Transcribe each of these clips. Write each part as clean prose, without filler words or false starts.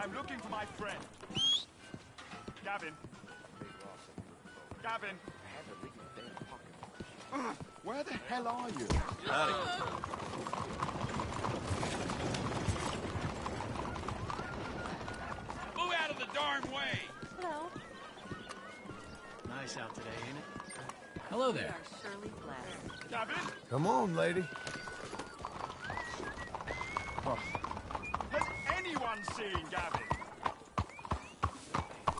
I'm looking for my friend. Gavin. Gavin. Where the hell are you? Howdy. Move out of the darn way! Hello. Nice out today, ain't it? Hello We there. are surely blessed. Gavin? Come on, lady. Has anyone seen Gavin?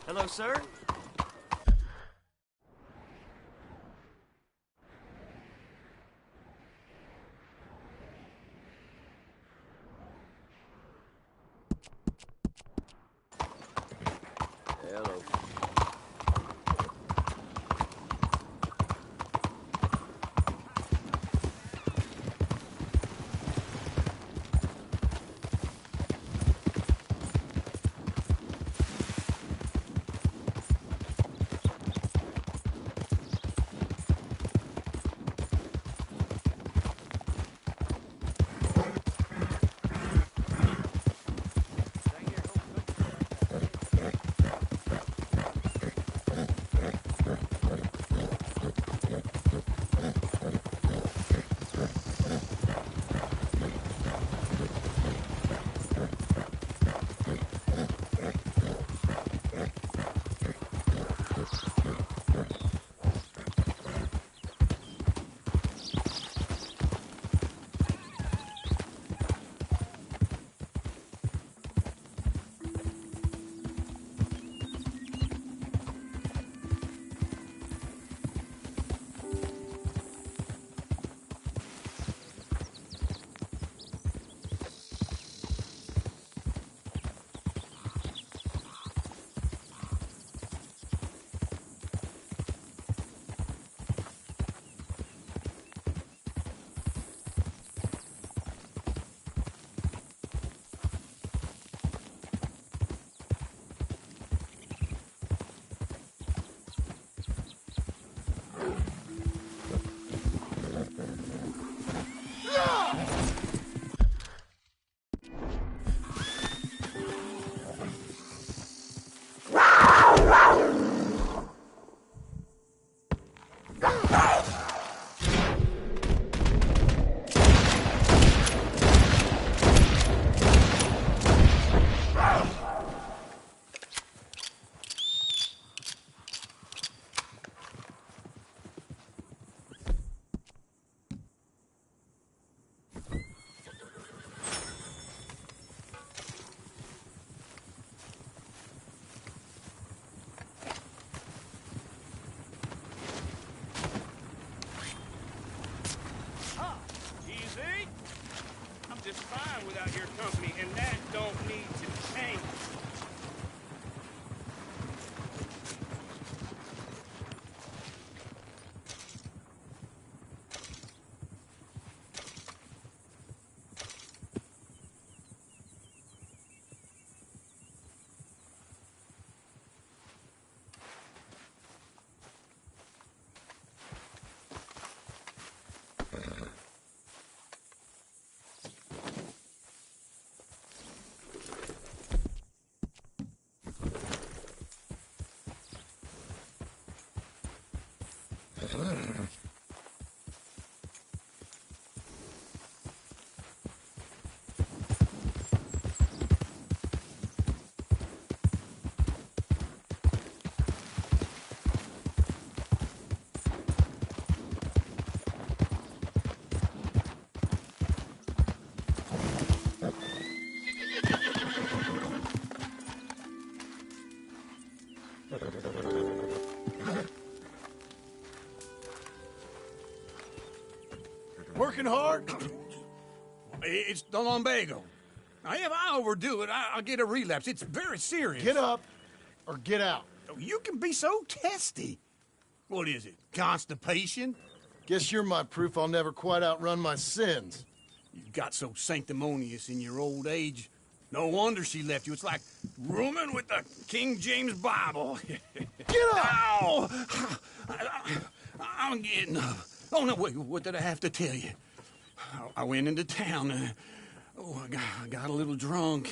Hello, sir. Hello. Easy. I'm just fine without your company, and that don't need to change. Working hard? It's the lumbago. Now, if I overdo it, I'll get a relapse. It's very serious. Get up or get out. You can be so testy. What is it, constipation? Guess you're my proof I'll never quite outrun my sins. You got so sanctimonious in your old age. No wonder she left you. It's like rooming with the King James Bible. Get up! Ow! I'm getting up. Oh, no, wait, what did I have to tell you? I went into town. I got a little drunk.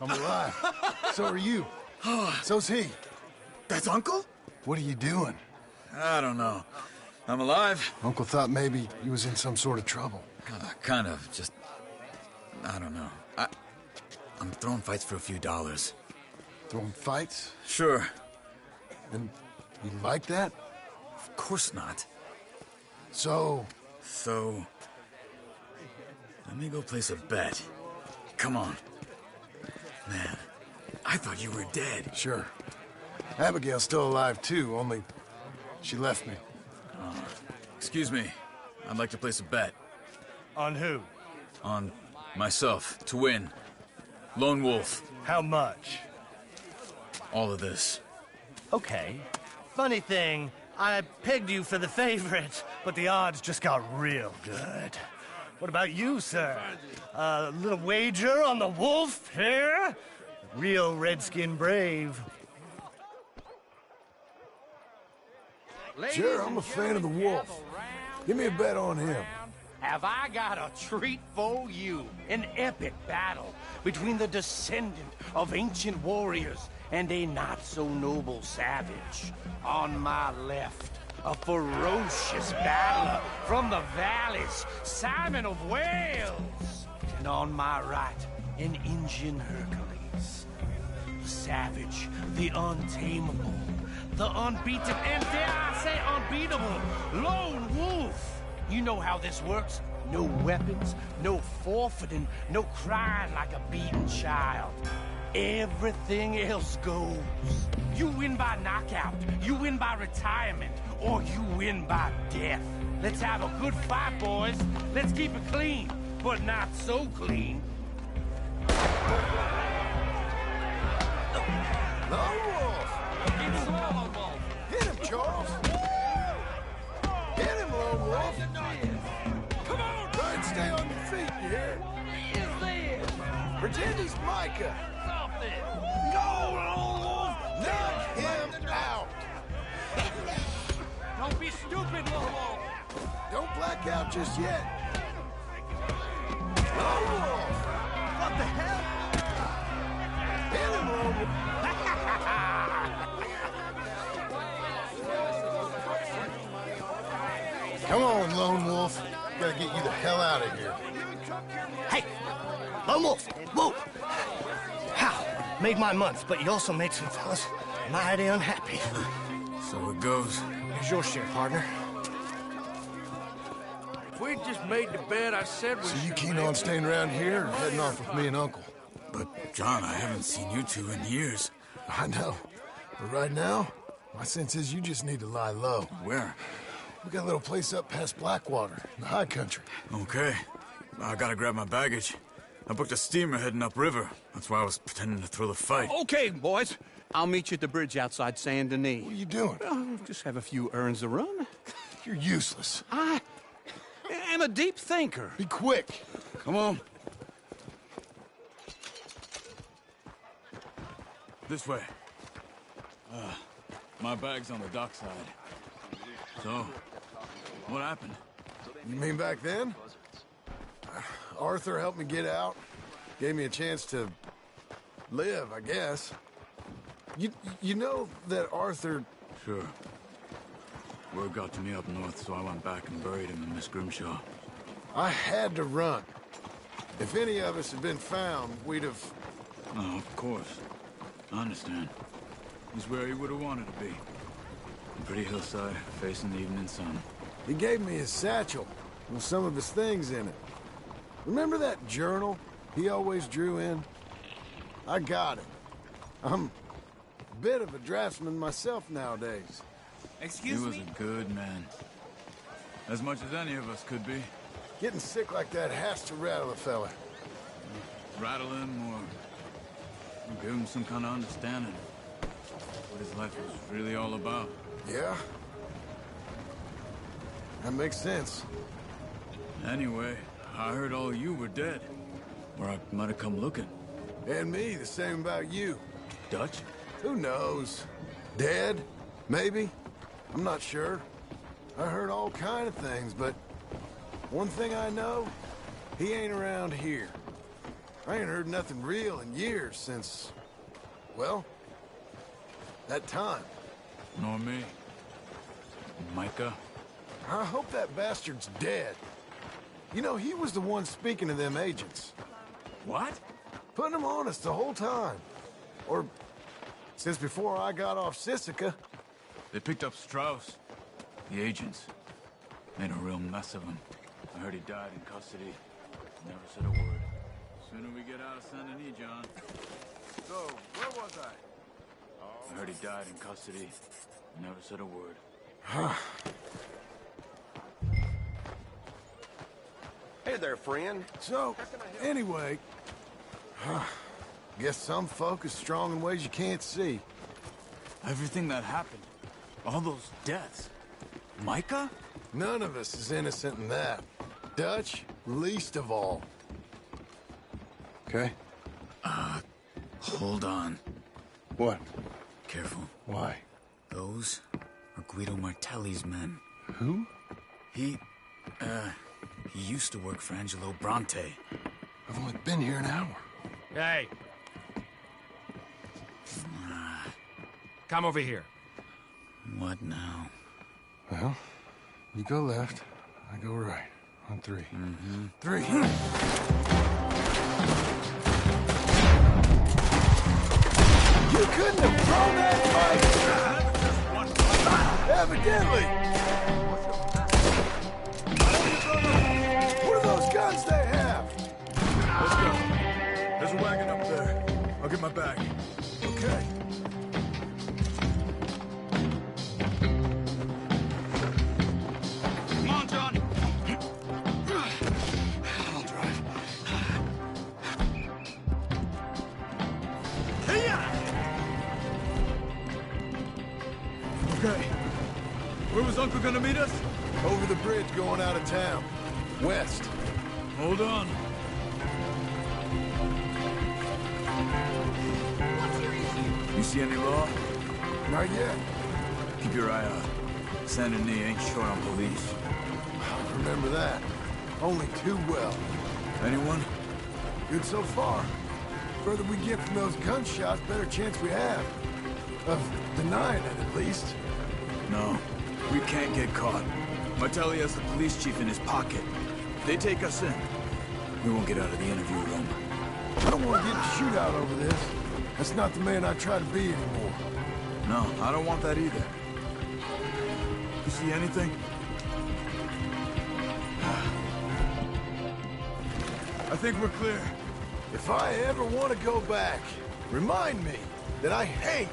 I'm alive. So are you. So's he. That's Uncle? What are you doing? I don't know. I'm alive. Uncle thought maybe you was in some sort of trouble. Kind of. Just... I don't know. I'm throwing fights for a few dollars. Throwing fights? Sure. And you like that? Of course not. So... So... Let me go place a bet. Come on. Man, I thought you were dead. Sure. Abigail's still alive, too, only she left me. Excuse me. I'd like to place a bet. On who? On myself, to win. Lone Wolf. How much? All of this. Okay. Funny thing, I pegged you for the favorite, but the odds just got real good. What about you, sir? A little wager on the wolf here? Real redskin brave. Sure, I'm a fan of the wolf. Give me a bet on him. Have I got a treat for you? An epic battle between the descendant of ancient warriors and a not-so-noble savage. On my left, a ferocious battler from the valleys, Simon of Wales. And on my right, an Indian Hercules. The savage, the untamable, the unbeaten, and dare I say unbeatable, Lone Wolf. You know how this works. No weapons, no forfeiting, no crying like a beaten child. Everything else goes. You win by knockout, you win by retirement, or you win by death. Let's have a good fight, boys. Let's keep it clean, but not so clean. Lone Wolf! Keep slow, Lone Wolf. Hit him, Charles! Hit him, Lone Wolf! Come on! Try and stay on your feet, you hear? Is this? Pretend he's Micah! Something. Go, Lone Wolf! Knock him out! Don't be stupid, Lone Wolf. Don't black out just yet. Lone Wolf! What the hell? Hit him, Lone Wolf! Come on, Lone Wolf. Gotta get you the hell out of here. Hey! Lone Wolf! Whoa! How? Made my month, but you also made some fellas mighty unhappy. So it goes. Here's your share, partner. If we'd just made the bed I said we So you should keen make. on staying around here or heading off with me and Uncle? But, John, I haven't seen you two in years. I know. But right now, my sense is you just need to lie low. Where? We got a little place up past Blackwater, in the high country. Okay. I gotta grab my baggage. I booked a steamer heading upriver. That's why I was pretending to throw the fight. Okay, boys. I'll meet you at the bridge outside Saint Denis. What are you doing? Oh, just have a few errands to run. You're useless. I am a deep thinker. Be quick. Come on. This way. My bag's on the dockside. So, what happened? You mean back then? Arthur helped me get out. Gave me a chance to live, I guess. You know that Arthur... Sure. Word got to me up north, so I went back and buried him in Miss Grimshaw. I had to run. If any of us had been found, we'd have... Oh, of course. I understand. He's where he would have wanted to be. A pretty hillside, facing the evening sun. He gave me his satchel with some of his things in it. Remember that journal he always drew in? I got it. I'm a bit of a draftsman myself nowadays. He was a good man. As much as any of us could be. Getting sick like that has to rattle a fella. Rattle him or give him some kind of understanding. What his life was really all about. Yeah? That makes sense. Anyway, I heard all you were dead. Or I might have come looking. And me, the same about you. Dutch? Who knows? Dead? Maybe? I'm not sure. I heard all kind of things, but one thing I know, he ain't around here. I ain't heard nothing real in years since, well, that time. Nor me. Micah? I hope that bastard's dead. You know, he was the one speaking to them agents. What? Putting them on us the whole time. Or, since before I got off Sisika. They picked up Strauss. The agents. Made a real mess of him. I heard he died in custody. Never said a word. Sooner we get out of Saint Denis, John. So, where was I? I heard he died in custody. Never said a word. Hey there, friend. So, anyway, guess some folk is strong in ways you can't see. Everything that happened. All those deaths. Micah? None of us is innocent in that. Dutch, least of all. Okay. Hold on. What? Careful. Why? Those are Guido Martelli's men. Who? He used to work for Angelo Bronte. I've only been here an hour. Hey. Come over here. What now? Well, you go left, I go right. On 3. Mm-hmm. 3. You couldn't have thrown that fight! Evidently! What are those guns they have? Let's go. There's a wagon up there. I'll get my bag. Okay. Come on, John. I'll drive. Okay. Where was Uncle gonna meet us? Over the bridge going out of town. West. Hold on. You see any law? Not yet. Keep your eye out. Saint Denis ain't short on police. Remember that. Only too well. Anyone? Good so far. Further we get from those gunshots, better chance we have. Of denying it, at least. No. We can't get caught. Martelli has the police chief in his pocket. If they take us in, we won't get out of the interview room. I don't want to get in a shootout over this. That's not the man I try to be anymore. No, I don't want that either. You see anything? I think we're clear. If I ever want to go back, remind me that I hate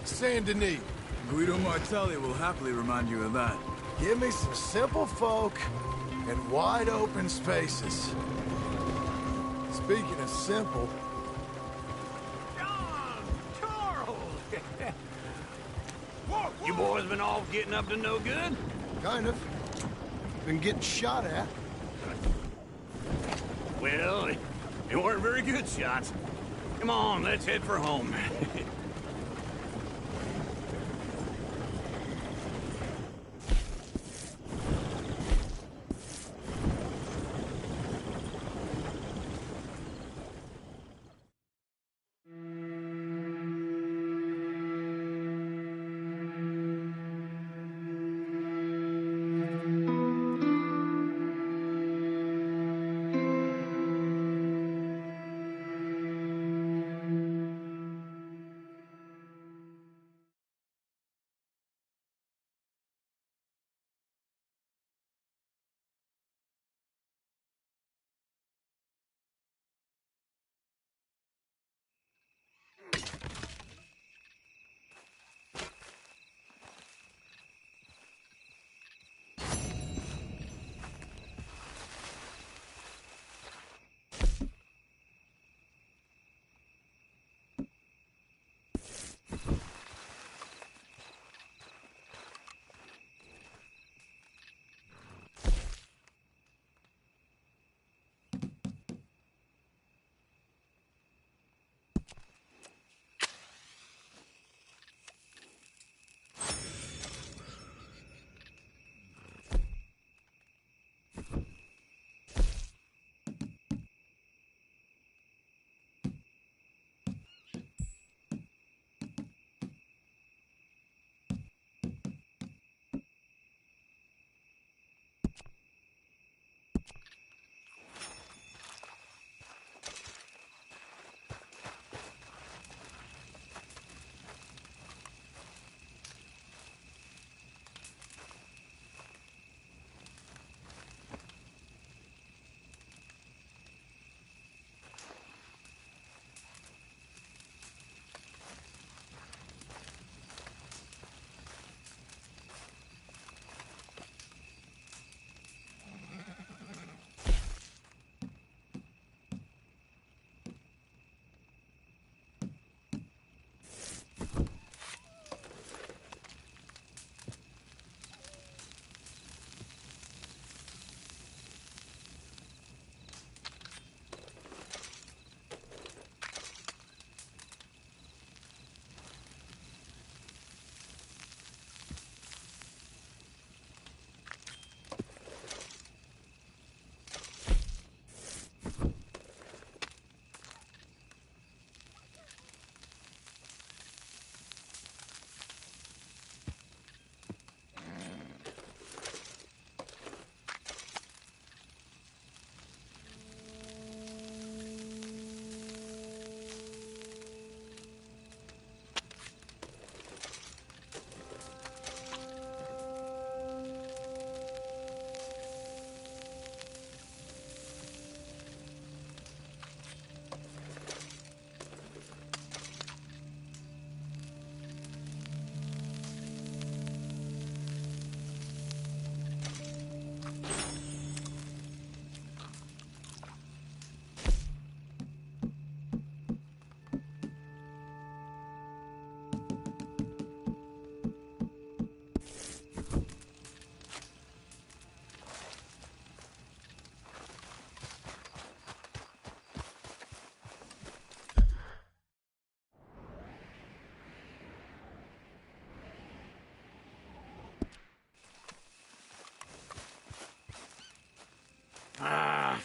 Saint Denis. Guido Martelli will happily remind you of that. Give me some simple folk and wide open spaces. Speaking of simple, John! Charles! You boys been all getting up to no good? kind of. Been getting shot at. Well, they weren't very good shots. Come on, let's head for home.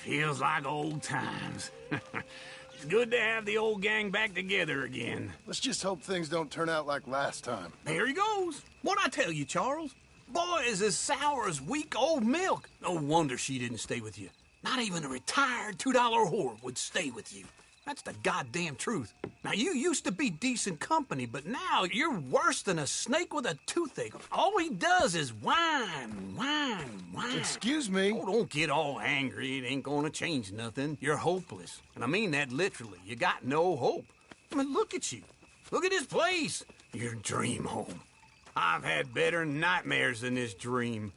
Feels like old times. It's good to have the old gang back together again. Let's just hope things don't turn out like last time. There he goes. What'd I tell you, Charles? Boy is as sour as weak old milk. No wonder she didn't stay with you. Not even a retired $2 whore would stay with you. That's the goddamn truth. Now, you used to be decent company, but now you're worse than a snake with a toothache. All he does is whine, whine, whine. Excuse me? Oh, don't get all angry. It ain't gonna change nothing. You're hopeless. And I mean that literally. You got no hope. I mean, look at you. Look at this place. Your dream home. I've had better nightmares than this dream.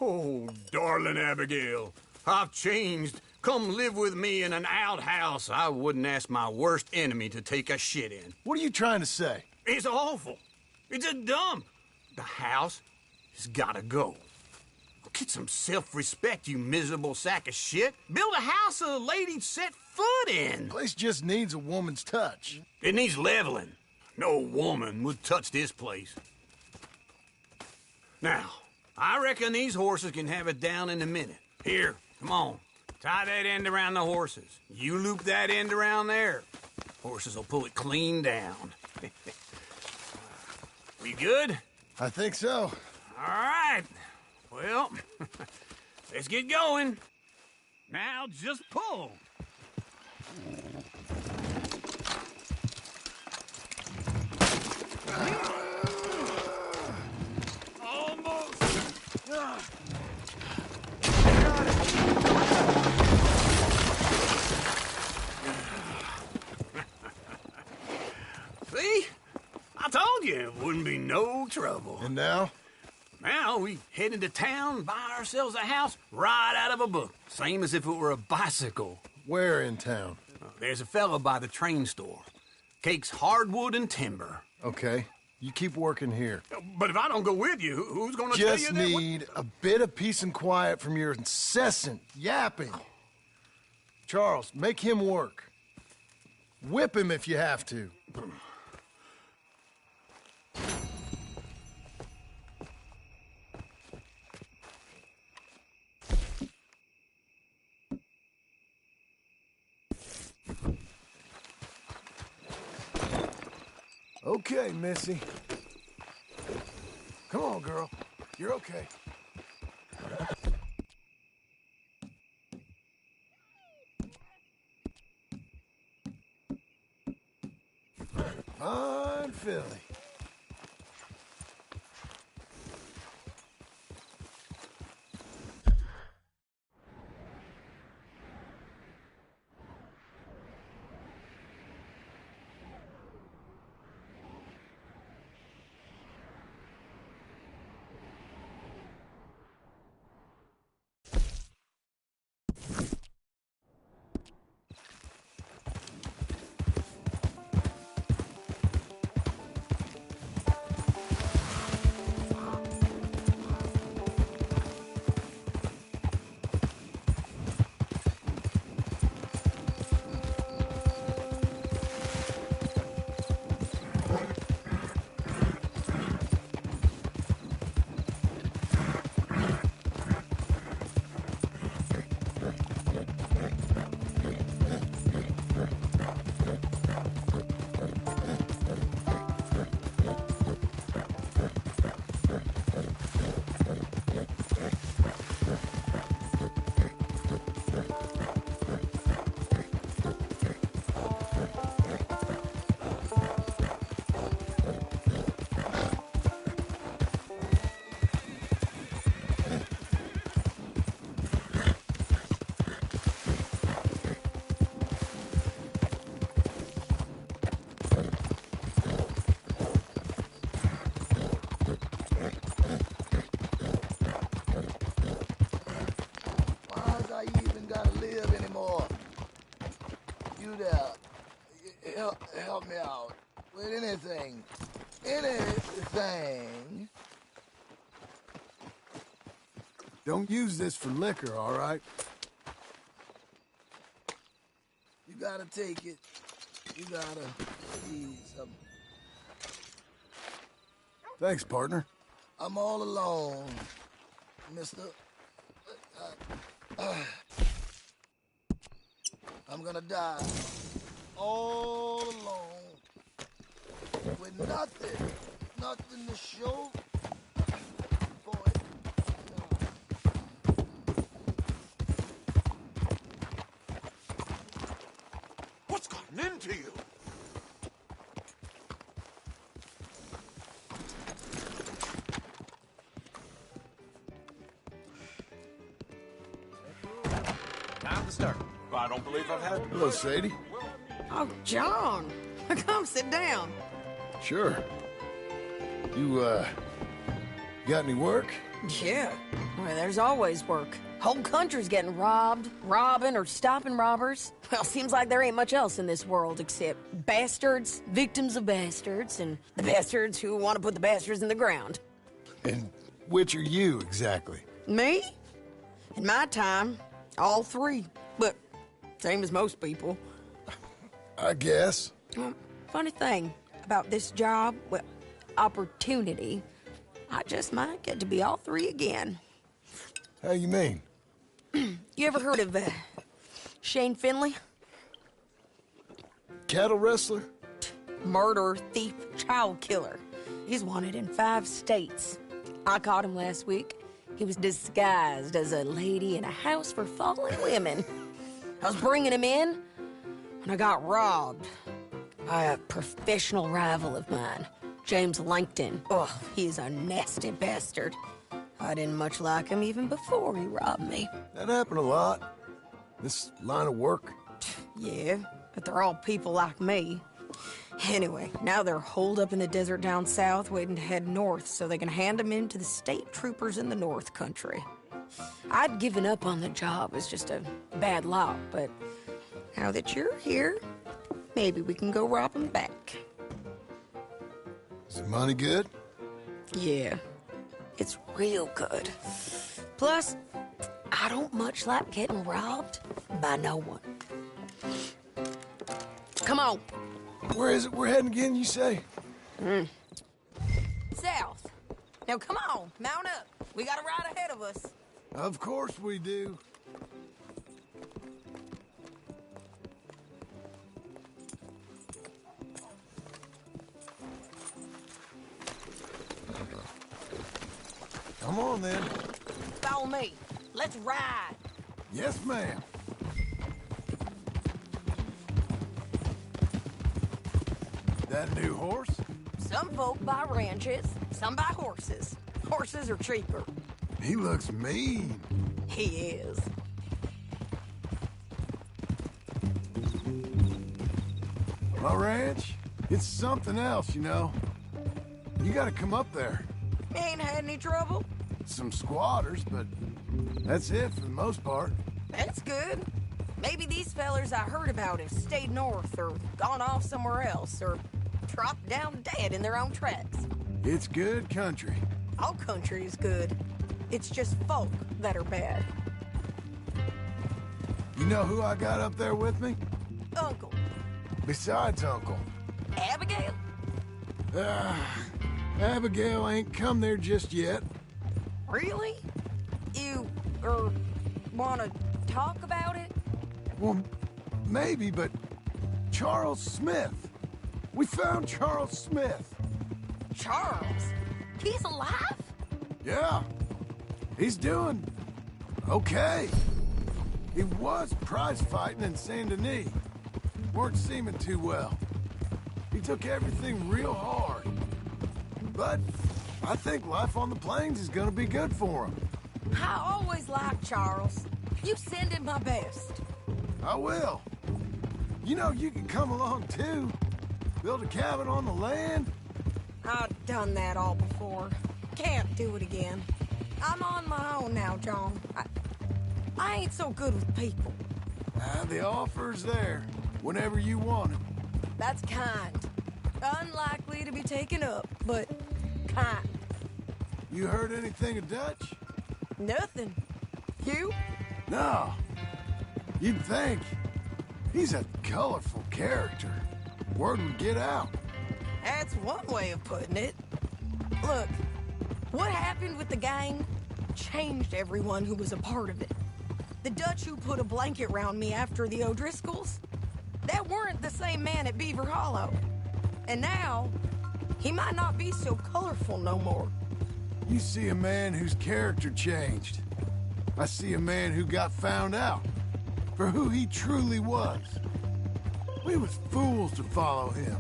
Oh, darling Abigail, I've changed. Come live with me in an outhouse I wouldn't ask my worst enemy to take a shit in. What are you trying to say? It's awful. It's a dump. The house has gotta go. Get some self-respect, you miserable sack of shit. Build a house a lady'd set foot in. The place just needs a woman's touch. It needs leveling. No woman would touch this place. Now, I reckon these horses can have it down in a minute. Here, come on. Tie that end around the horses. You loop that end around there. Horses will pull it clean down. We good? I think so. All right. Well, let's get going. Now just pull. Almost. See? I told you it wouldn't be no trouble. And now? Now we head into town, buy ourselves a house right out of a book. Same as if it were a bicycle. Where in town? There's a fella by the train store. Cakes hardwood and timber. Okay. You keep working here. But if I don't go with you, who's gonna tell you Just that? need a bit of peace and quiet from your incessant yapping. Charles, make him work. Whip him if you have to. Okay, Missy. Come on, girl. You're okay. Fine filly. Help me out with anything. Anything. Don't use this for liquor, all right? You gotta take it. You gotta eat some. Thanks, partner. I'm all alone, mister. gonna die. All alone. With nothing to show for it. What's gotten into you? Time to start. I don't believe I've had... Hello, Sadie. Oh, John. Come sit down. Sure. You, got any work? Yeah. Well, there's always work. Whole country's getting robbed, robbing, or stopping robbers. Well, seems like there ain't much else in this world except bastards, victims of bastards, and the bastards who want to put the bastards in the ground. And which are you, exactly? Me? In my time, all three. But same as most people. I guess. Well, funny thing about this job, well, opportunity, I just might get to be all three again. How you mean? You ever heard of Shane Finley? Cattle wrestler? Murderer, thief, child killer. He's wanted in 5 states. I caught him last week. He was disguised as a lady in a house for fallen women. I was bringing him in, and I got robbed by a professional rival of mine, James Langton. Oh, he's a nasty bastard. I didn't much like him even before he robbed me. That happened a lot. This line of work. Yeah, but they're all people like me. Anyway, now they're holed up in the desert down south, waiting to head north so they can hand them in to the state troopers in the north country. I'd given up on the job as just a bad lot, but now that you're here, maybe we can go rob them back. Is the money good? Yeah, it's real good. Plus, I don't much like getting robbed by no one. Come on. Where is it we're heading again, you say? South. Now come on, mount up. We got a ride ahead of us. Of course we do. Come on, then. Follow me. Let's ride. Yes, ma'am. That new horse? Some folk buy ranches, some buy horses. Horses are cheaper. He looks mean. He is. My ranch, it's something else, you know. You gotta come up there. Ain't had any trouble? Some squatters, but that's it for the most part. That's good. Maybe these fellers I heard about have stayed north or gone off somewhere else or dropped down dead in their own tracks. It's good country. All country is good. It's just folk that are bad. You know who I got up there with me? Uncle. Besides Uncle. Abigail? Abigail ain't come there just yet. Really? You, wanna talk about it? Well, maybe, but Charles Smith. We found Charles Smith. Charles? He's alive? Yeah. He's doing okay. He was prize fighting in Saint Denis. Weren't seeming too well. He took everything real hard. But I think life on the plains is gonna be good for him. I always liked Charles. You send him my best. I will. You know, you can come along too. Build a cabin on the land. I've done that all before. Can't do it again. I'm on my own now, John. I ain't so good with people. The offer's there, whenever you want it. That's kind. Unlikely to be taken up, but kind. You heard anything of Dutch? Nothing. You? No. You'd think. He's a colorful character. Word would get out. That's one way of putting it. Look, what happened with the gang changed everyone who was a part of it. The Dutch who put a blanket round me after the O'Driscolls? That weren't the same man at Beaver Hollow. And now, he might not be so colorful no more. You see a man whose character changed. I see a man who got found out for who he truly was. We was fools to follow him.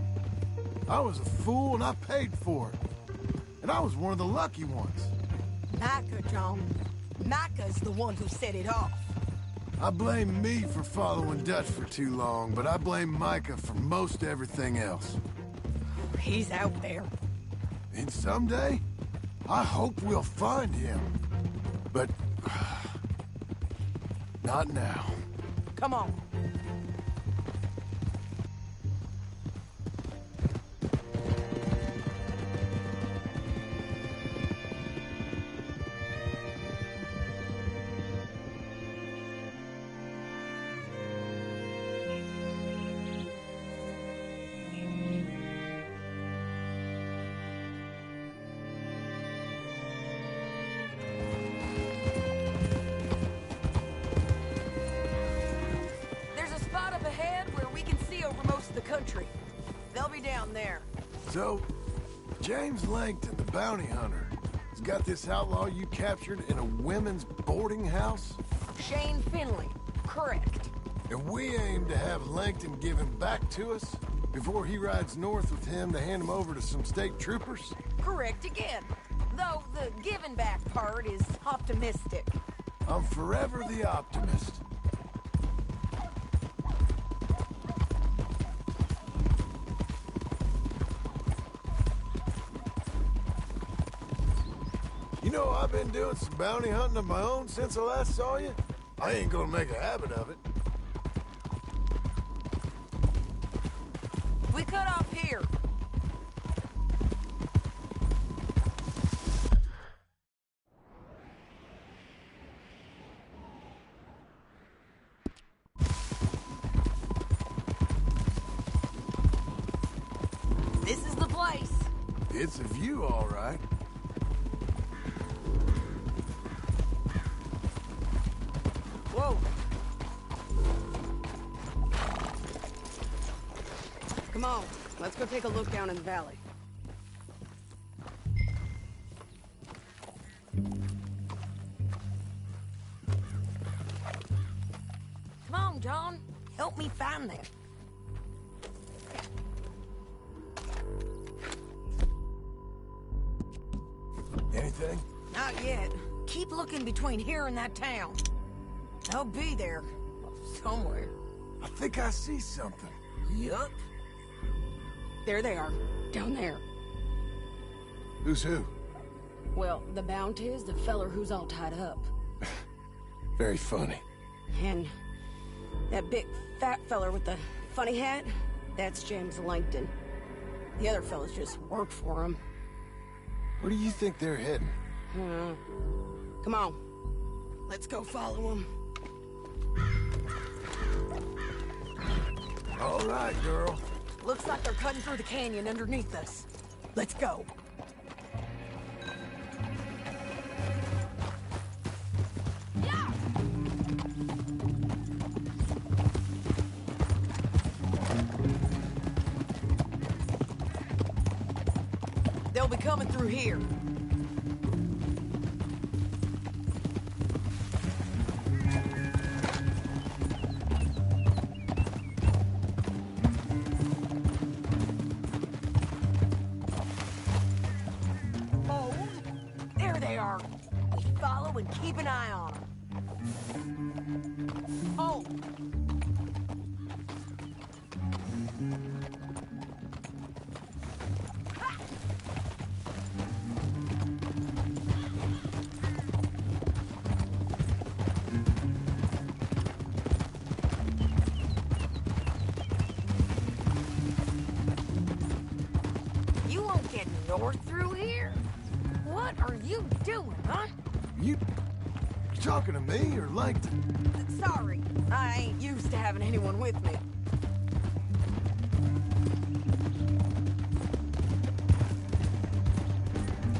I was a fool and I paid for it. And I was one of the lucky ones. Micah, John. Micah's the one who set it off. I blame me for following Dutch for too long, but I blame Micah for most everything else. He's out there. And someday, I hope we'll find him. But... not now. Come on. Country. They'll be down there. So, James Langton, the bounty hunter, has got this outlaw you captured in a women's boarding house? Shane Finley. Correct. And we aim to have Langton give him back to us before he rides north with him to hand him over to some state troopers? Correct again. Though the giving back part is optimistic. I'm forever the optimist. You know, I've been doing some bounty hunting of my own since I last saw you. I ain't gonna make a habit of it. We cut off here. This is the place. It's a view, all right. Whoa. Come on, let's go take a look down in the valley. Come on, John. Help me find them. Anything? Not yet. Keep looking between here and that town. They'll be there. Somewhere. I think I see something. Yup. There they are. Down there. Who's who? Well, the bounty is the feller who's all tied up. Very funny. And that big fat feller with the funny hat, that's James Langton. The other fellas just work for him. Where do you think they're heading? Come on. Let's go follow them. All right, girl. Looks like they're cutting through the canyon underneath us. Let's go. Yeah! They'll be coming through here. And keep an eye on them. Oh! You won't get north through here? What are you doing, huh? You talking to me or Langton? Sorry, I ain't used to having anyone with me.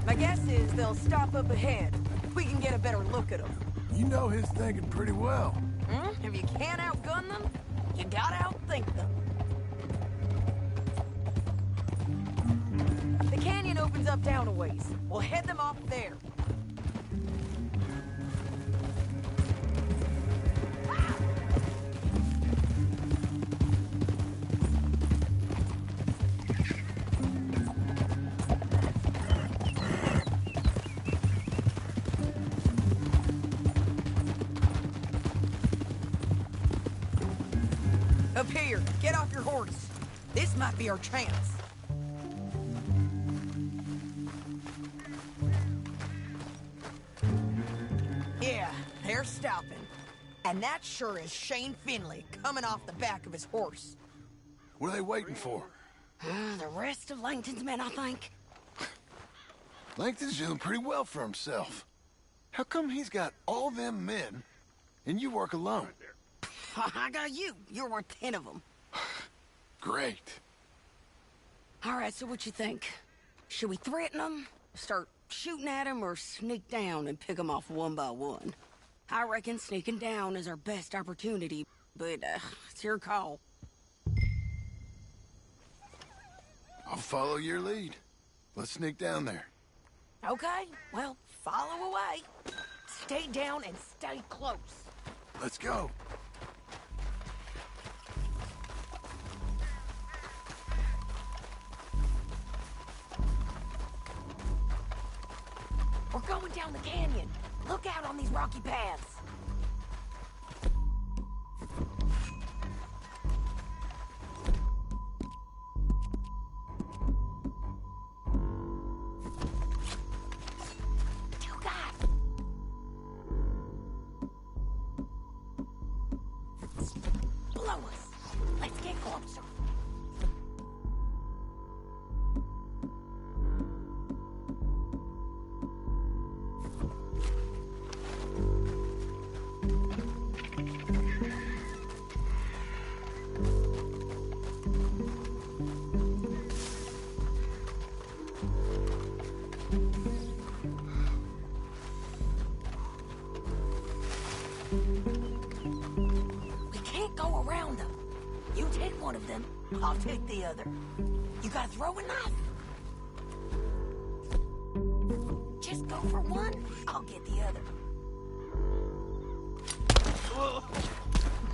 My guess is they'll stop up ahead. We can get a better look at them. You know his thinking pretty well. If you can't outgun them, you gotta outthink them. The canyon opens up down a ways. We'll head them off there. Up here, get off your horse. This might be our chance. Yeah, they're stopping. And that sure is Shane Finley coming off the back of his horse. What are they waiting for? The rest of Langton's men, I think. Langton's doing pretty well for himself. How come he's got all them men, and you work alone? I got you. You're worth 10 of them. Great. All right, so what you think? Should we threaten them, start shooting at them, or sneak down and pick them off one by one? I reckon sneaking down is our best opportunity, but it's your call. I'll follow your lead. Let's sneak down there. Okay, well, follow away. Stay down and stay close. Let's go. We're going down the canyon. Look out on these rocky paths. You got it. Blow us. Let's get closer. We can't go around them. You take one of them, I'll take the other. You gotta throw a knife. Just go for one, I'll get the other.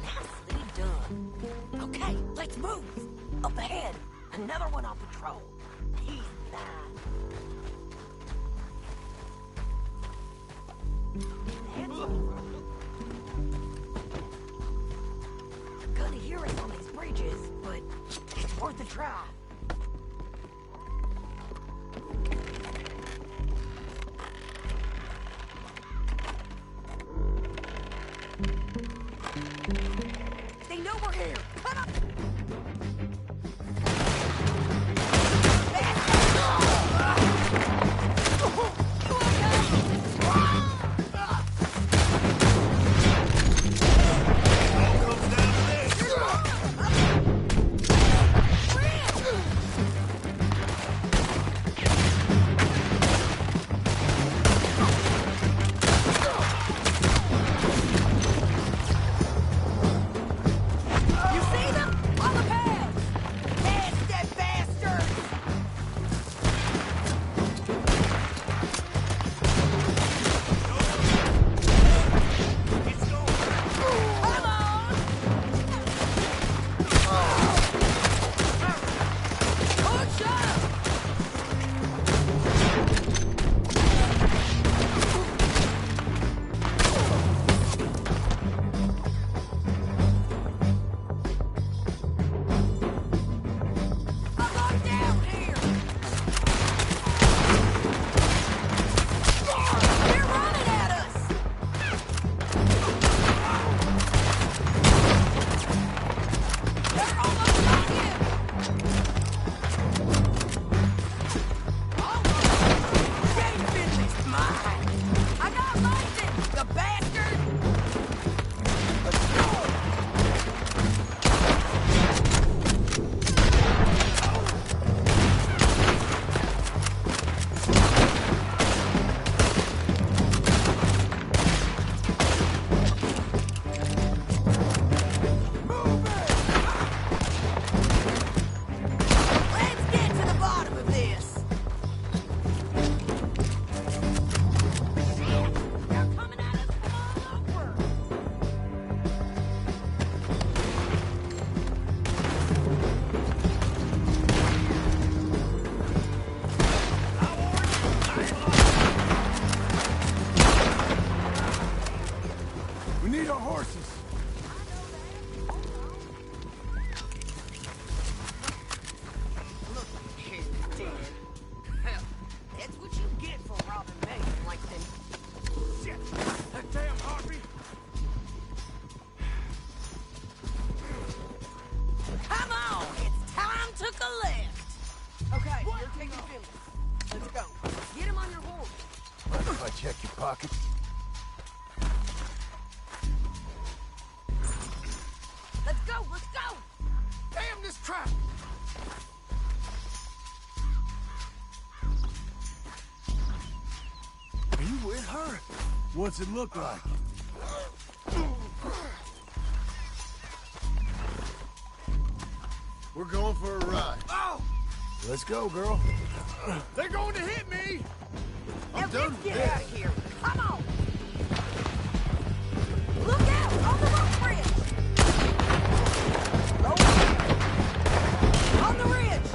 Nicely done. Okay, let's move. Up ahead, another one on patrol. He's mine. Gonna hear us on these bridges, but it's worth a try. They know we're here. Come on. Finley. Let's go. Get him on your horse. Mind if I check your pockets? Let's go, let's go! Damn this trap! Are you with her? What's it look like? We're going for a ride. Oh! Let's go, girl. They're going to hit me! I'm done with Get this. out of here. Come on! Look out! On the rope bridge! On the ridge!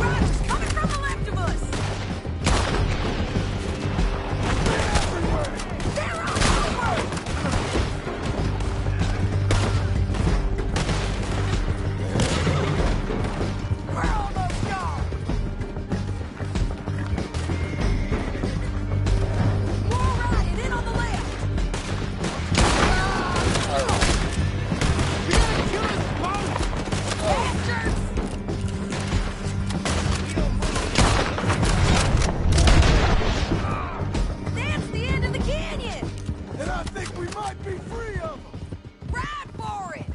Roger's coming from the left of us! They're all over! We're almost gone! More riding in on the left! Bastards! That's the end of the canyon! And I think we might be free of them. Ride for it!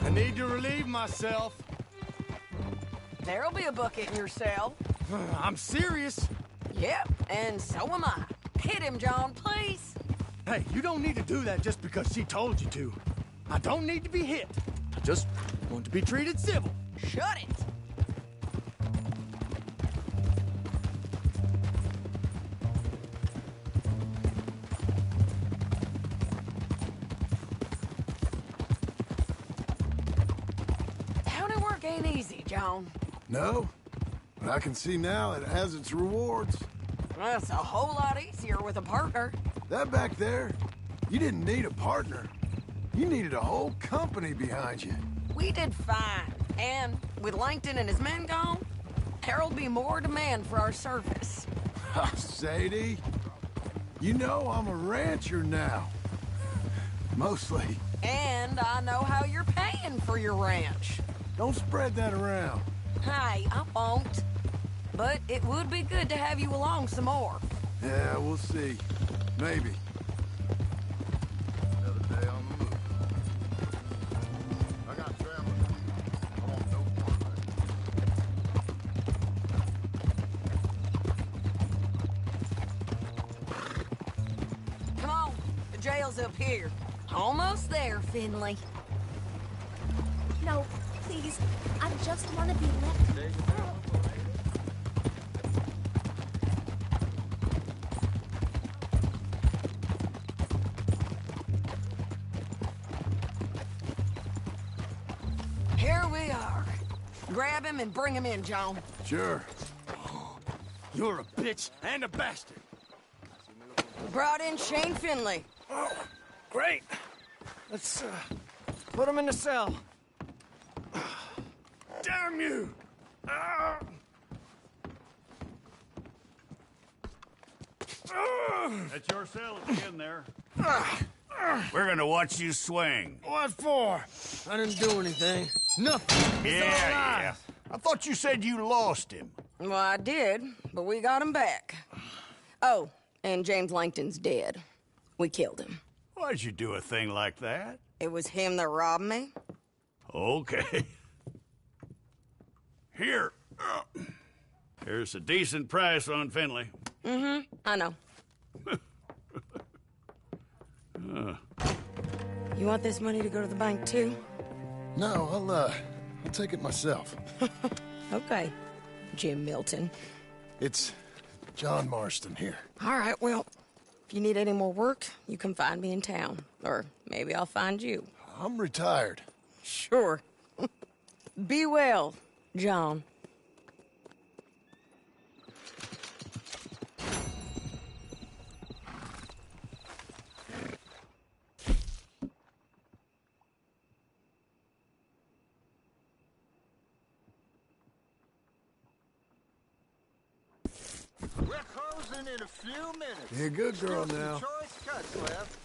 I need to relieve myself. There'll be a bucket in your cell. I'm serious. Yep, and so am I. Hit him, John, please. Hey, you don't need to do that just because she told you to. I don't need to be hit. I just want to be treated civil. Shut it! County work ain't easy, John. No, but I can see now it has its rewards. That's a whole lot easier with a partner. That back there, you didn't need a partner. You needed a whole company behind you. We did fine. And with Langton and his men gone, there'll be more demand for our service. Sadie, you know I'm a rancher now. Mostly. And I know how you're paying for your ranch. Don't spread that around. Hey, I won't. But it would be good to have you along some more. Yeah, we'll see. Maybe. Another day on the move. I got family. I want no part of it. Come on, the jail's up here. Almost there, Finley. No, please. I just want to be left. Here we are. Grab him and bring him in, John. Sure. You're a bitch and a bastard. Brought in Shane Finley. Oh, great. Let's put him in the cell. Damn you! That's your cell at the end there. We're gonna watch you swing. What for? I didn't do anything. Nothing. It's all Yeah. lies. I thought you said you lost him. Well, I did, but we got him back. Oh, and James Langton's dead. We killed him. Why'd you do a thing like that? It was him that robbed me. Okay. Here. Here's a decent price on Finley. Mm-hmm, I know. You want this money to go to the bank, too? No, I'll take it myself. Okay, Jim Milton. It's John Marston here. All right, well, if you need any more work, you can find me in town. Or maybe I'll find you. I'm retired. Sure. Be well. John. We're closing in a few minutes. You're a good girl Still some now. choice cuts left.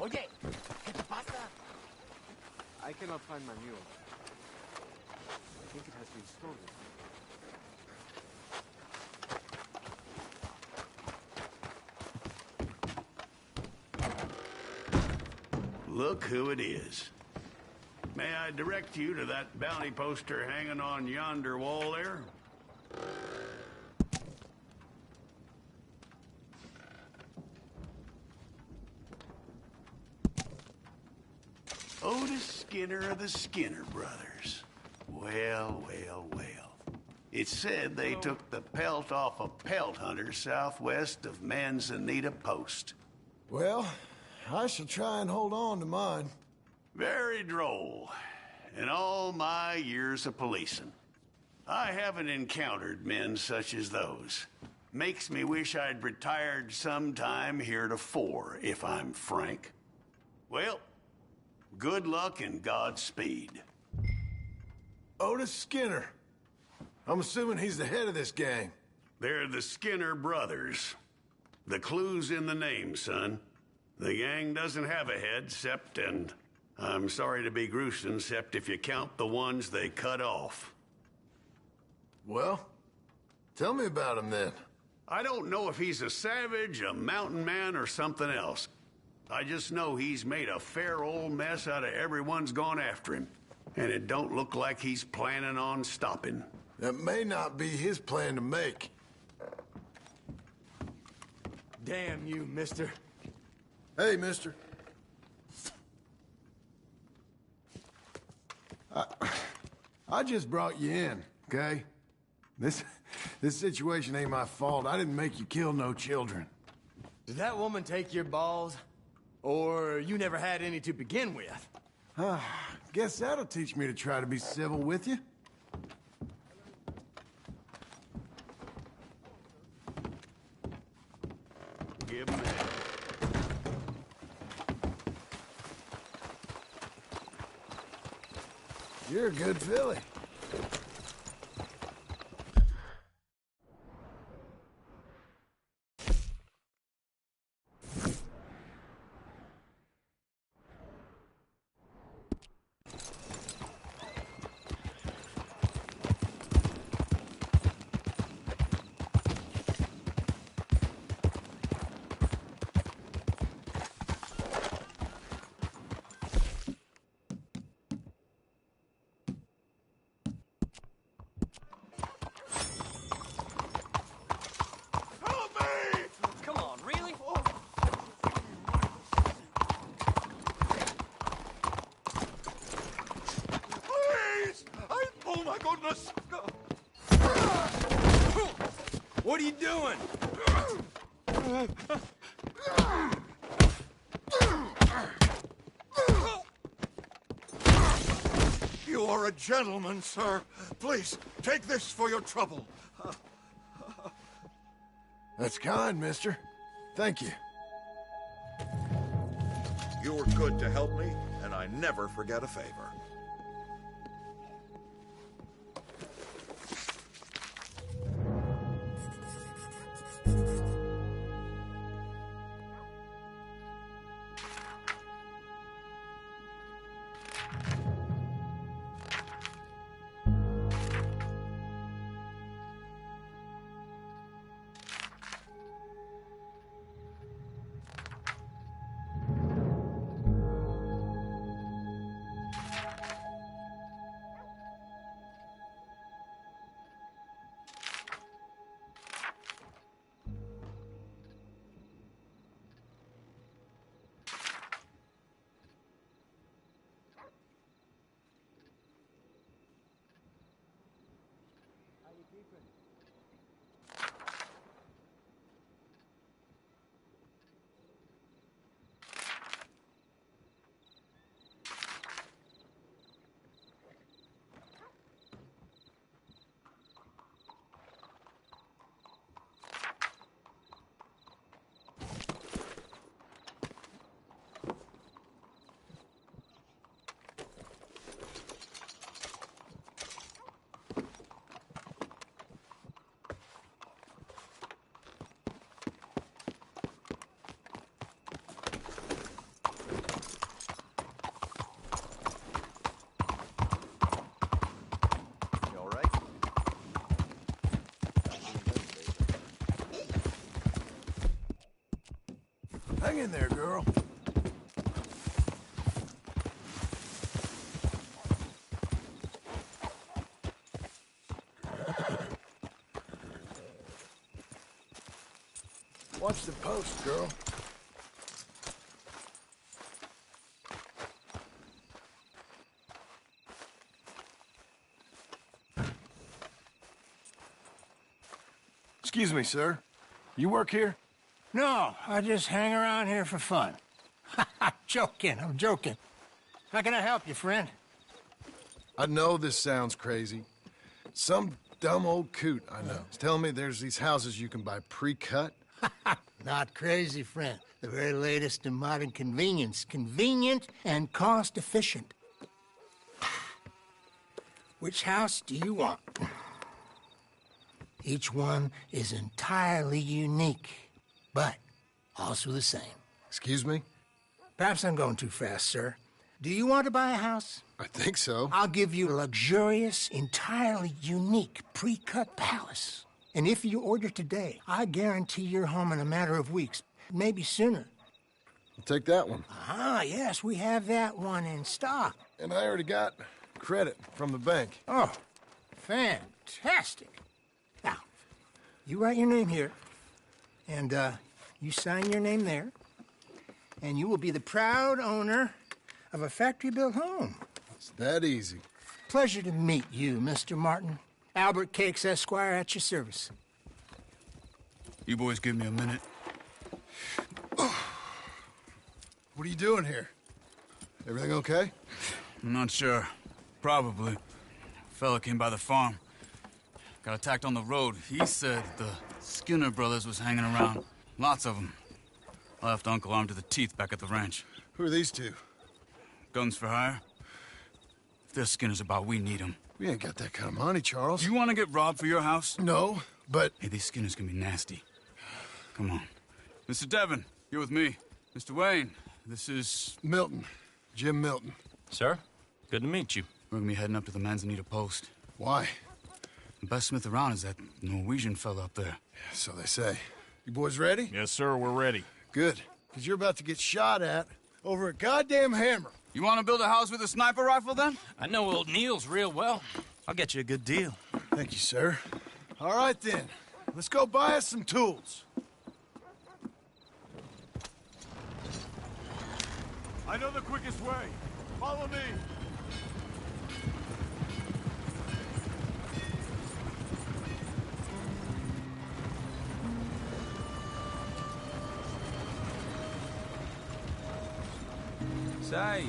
Oye, ¿qué te pasa? I cannot find my mule. I think it has been stolen. Look who it is. May I direct you to that bounty poster hanging on yonder wall there? Otis Skinner of the Skinner brothers. Well, well, well. It said they took the pelt off a pelt hunter southwest of Manzanita Post. Well, I shall try and hold on to mine. Very droll. In all my years of policing, I haven't encountered men such as those. Makes me wish I'd retired sometime heretofore, if I'm frank. Well, good luck and Godspeed. Otis Skinner. I'm assuming he's the head of this gang. They're the Skinner brothers. The clue's in the name, son. The gang doesn't have a head, except, and I'm sorry to be gruesome, except if you count the ones they cut off. Well, tell me about him then. I don't know if he's a savage, a mountain man, or something else. I just know he's made a fair old mess out of everyone's gone after him. And it don't look like he's planning on stopping. That may not be his plan to make. Damn you, mister. Hey, mister. I just brought you in, okay? This situation ain't my fault. I didn't make you kill no children. Did that woman take your balls? Or you never had any to begin with? Guess that'll teach me to try to be civil with you. Give him that. You're a good filly. What are you doing? You are a gentleman, sir. Please, take this for your trouble. That's kind, mister. Thank you. You were good to help me, and I never forget a favor. Hang in there, girl. Watch the post, girl. Excuse me, sir. You work here? No, I just hang around here for fun. I'm joking. How can I help you, friend? I know this sounds crazy. Some dumb old coot I know is telling me there's these houses you can buy pre-cut. Not crazy, friend. The very latest in modern convenience. Convenient and cost-efficient. Which house do you want? Each one is entirely unique, but also the same. Excuse me? Perhaps I'm going too fast, sir. Do you want to buy a house? I think so. I'll give you a luxurious, entirely unique, pre-cut palace. And if you order today, I guarantee you're home in a matter of weeks, maybe sooner. I'll take that one. Ah, yes, we have that one in stock. And I already got credit from the bank. Oh, fantastic. Now, you write your name here, and you sign your name there, and you will be the proud owner of a factory-built home. It's that easy. Pleasure to meet you, Mr. Martin. Albert Cakes, Esquire, at your service. You boys give me a minute. What are you doing here? Everything okay? I'm not sure. Probably. A fella came by the farm. Got attacked on the road. He said the Skinner brothers was hanging around. Lots of them. I left Uncle armed to the teeth back at the ranch. Who are these two? Guns for hire? If there's Skinner's about, we need them. We ain't got that kind of money, Charles. You want to get robbed for your house? No, but... Hey, these Skinners can be nasty. Come on. Mr. Devon, you're with me. Mr. Wayne, this is... Milton. Jim Milton. Sir, good to meet you. We're gonna be heading up to the Manzanita post. Why? The best smith around is that Norwegian fella up there. Yeah, so they say. You boys ready? Yes, sir, we're ready. Good, because you're about to get shot at over a goddamn hammer. You want to build a house with a sniper rifle, then? I know old Neil's real well. I'll get you a good deal. Thank you, sir. All right, then. Let's go buy us some tools. I know the quickest way. Follow me. Say,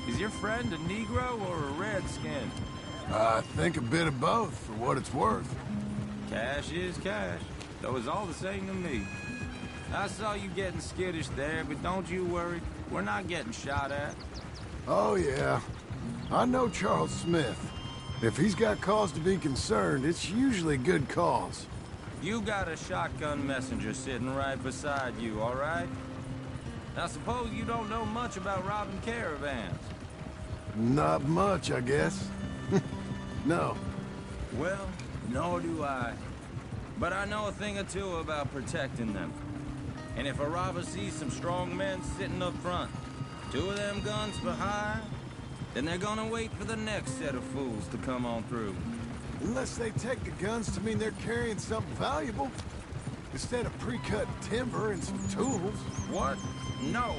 is your friend a Negro or a Redskin? I think a bit of both, for what it's worth. Cash is cash, though it's all the same to me. I saw you getting skittish there, but don't you worry. We're not getting shot at. Oh, yeah. I know Charles Smith. If he's got cause to be concerned, it's usually good cause. You got a shotgun messenger sitting right beside you, all right? I suppose you don't know much about robbing caravans. Not much, I guess. No. Well, nor do I. But I know a thing or two about protecting them. And if a robber sees some strong men sitting up front, 2 of them guns for hire, then they're gonna wait for the next set of fools to come on through. Unless they take the guns to mean they're carrying something valuable. Instead of pre-cut timber and some tools. What? No.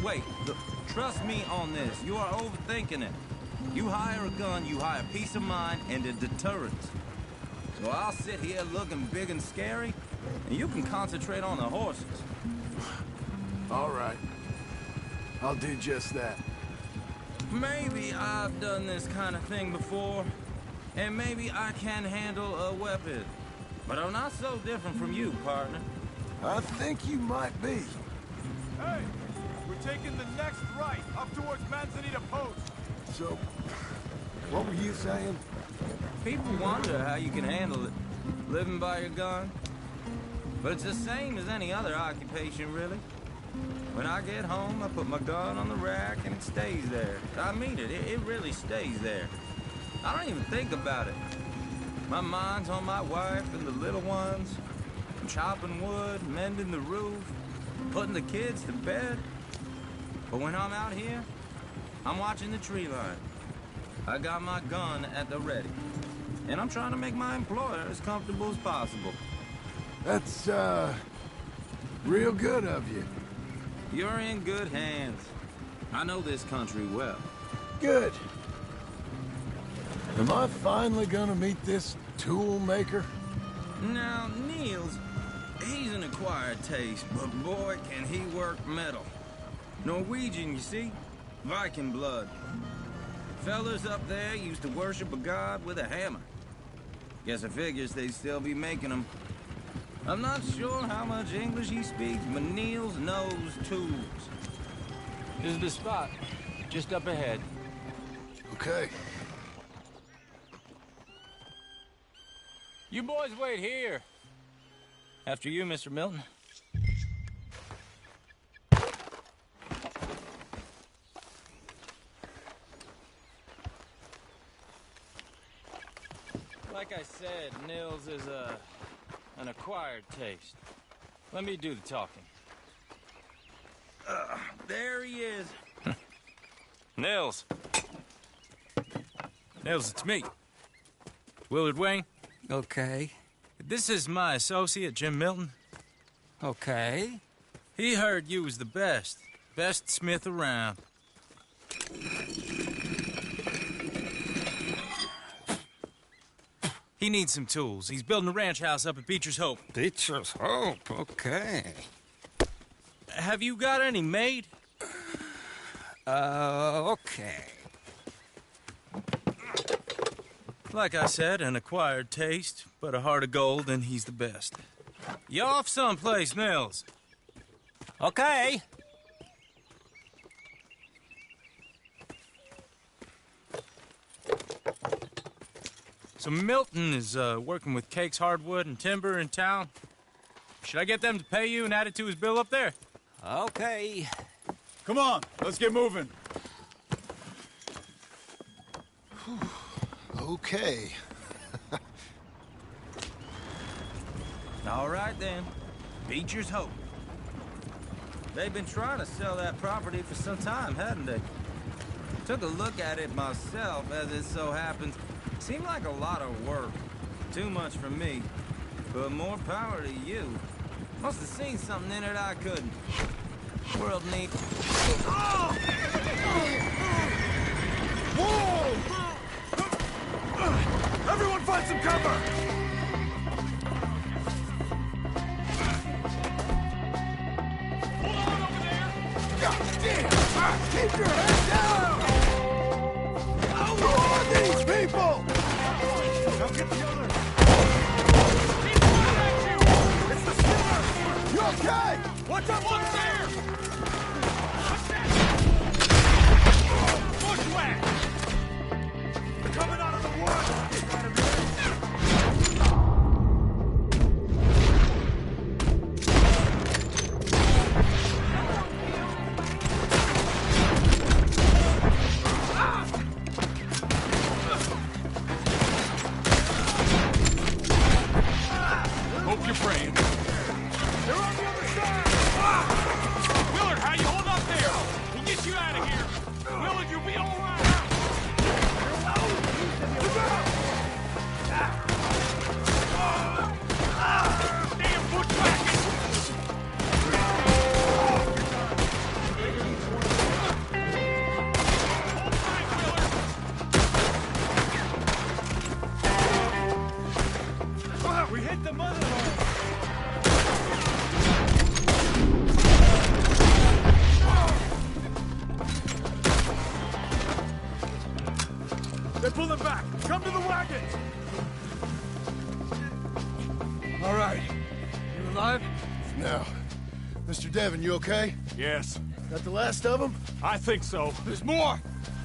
Wait, trust me on this. You are overthinking it. You hire a gun, you hire peace of mind and a deterrent. So I'll sit here looking big and scary, and you can concentrate on the horses. All right. I'll do just that. Maybe I've done this kind of thing before, and maybe I can handle a weapon. But I'm not so different from you, partner. I think you might be. Hey, we're taking the next right, up towards Manzanita Post. So, what were you saying? People wonder how you can handle it, living by your gun. But it's the same as any other occupation, really. When I get home, I put my gun on the rack and it stays there. I mean it, it really stays there. I don't even think about it. My mind's on my wife and the little ones. I'm chopping wood, mending the roof, putting the kids to bed. But when I'm out here, I'm watching the tree line. I got my gun at the ready. And I'm trying to make my employer as comfortable as possible. That's, real good of you. You're in good hands. I know this country well. Good. Am I finally gonna meet this tool maker? Now, Niels, he's an acquired taste, but boy, can he work metal. Norwegian, you see? Viking blood. Fellas up there used to worship a god with a hammer. Guess I figures they'd still be making them. I'm not sure how much English he speaks, but Niels knows tools. This is the spot, just up ahead. Okay. You boys wait here. After you, Mr. Milton. Like I said, Nils is an acquired taste. Let me do the talking. There he is. Nils. Nils, it's me. Willard Wayne. Okay. This is my associate, Jim Milton. Okay. He heard you was the best smith around. He needs some tools. He's building a ranch house up at Beecher's Hope. Beecher's Hope, okay. Have you got any made? Okay. Like I said, an acquired taste, but a heart of gold, and he's the best. You off someplace, Nils? Okay. So Milton is working with Cake's Hardwood and Timber in town. Should I get them to pay you and add it to his bill up there? Okay. Come on, let's get moving. Okay. All right, then. Beecher's Hope. They've been trying to sell that property for some time, hadn't they? Took a look at it myself, as it so happens. Seemed like a lot of work. Too much for me. But more power to you. Must have seen something in it I couldn't. World needs... Whoa! Everyone find some cover! God damn! Keep your head down! Who are these people? Now get the other! He's coming at you! It's the skipper! You okay? What's up there? What's that? Bushwhack! They're coming out of the woods! Hope you're praying. They're on the other side! Will Get the mother home! They're pulling back! Come to the wagons! All right. You alive? No. Mr. Devon, you okay? Yes. Got the last of them? I think so. There's more!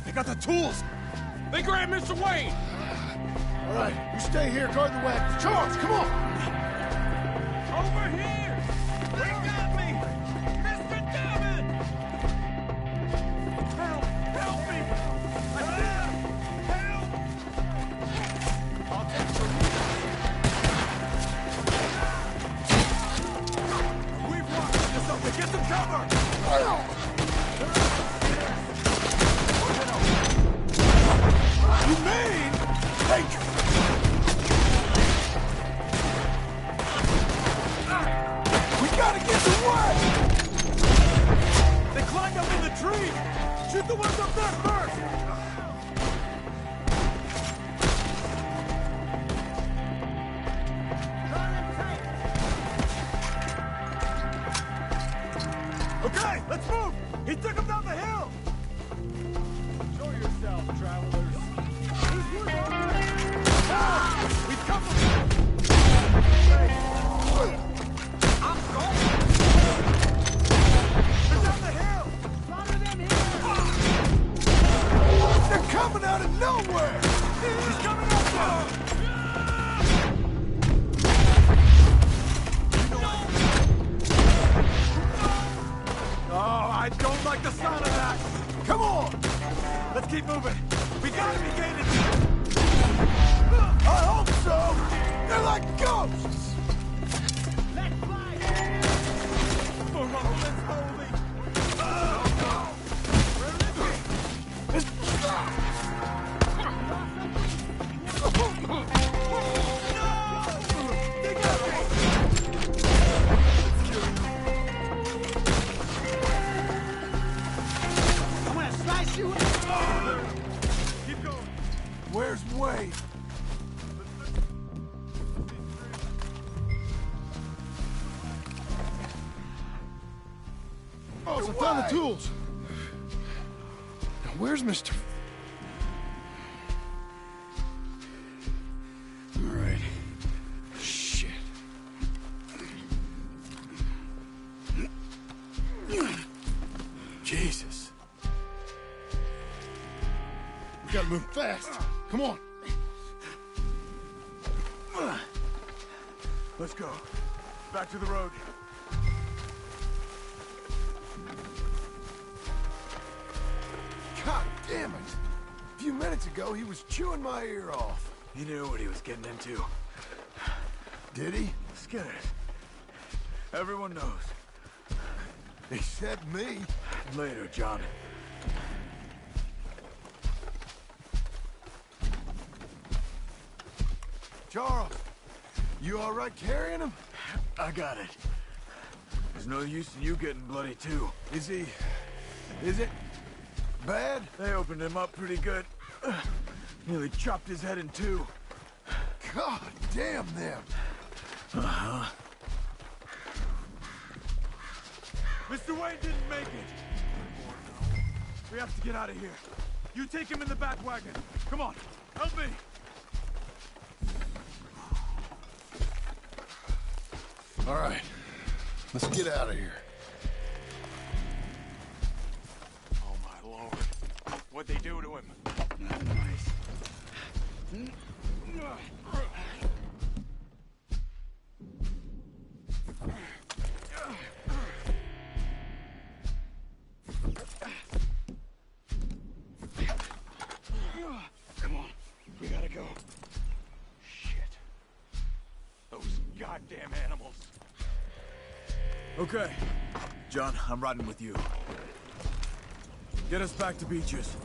They got the tools! They grabbed Mr. Wayne! All right, you stay here, guard the wagons. Charles, come on! Over here! They got me! Mr. Devon! Help! Help me! Help! I'll take We've walked into something! Get some cover! You mean? Take it! We gotta get away! They climbed up in the tree! Shoot the ones up there first! Okay, let's move! He took him down the hill! Show yourself, travelers. We've come from... I'm going! They're down the hill! Slaughter them here! They're coming out of nowhere! He's coming up now! Oh, I don't like the sound of that! Come on! Let's keep moving! We gotta be gaining... I hope so! They're like ghosts! Let's fly! For Roland's holy! I'm gonna slice you up! Keep going! Where's Wade? Boss, I found the tools. Now, where's Mr. All right. Shit. Jesus. We gotta move fast. Come on. Let's go. Back to the road. God damn it! A few minutes ago, he was chewing my ear off. He knew what he was getting into. Did he? Skinners. Everyone knows. Except me. Later, John. Charles, you all right carrying him? I got it. There's no use in you getting bloody, too. Is it bad? They opened him up pretty good. Nearly chopped his head in two. God damn them. Uh-huh. Mr. Wayne didn't make it. We have to get out of here. You take him in the back wagon. Come on, help me. All right, let's get out of here. Oh, my Lord. What'd they do to him? Not nice. Come on, we gotta go. Shit. Those goddamn animals. Okay. John, I'm riding with you. Get us back to Beaches.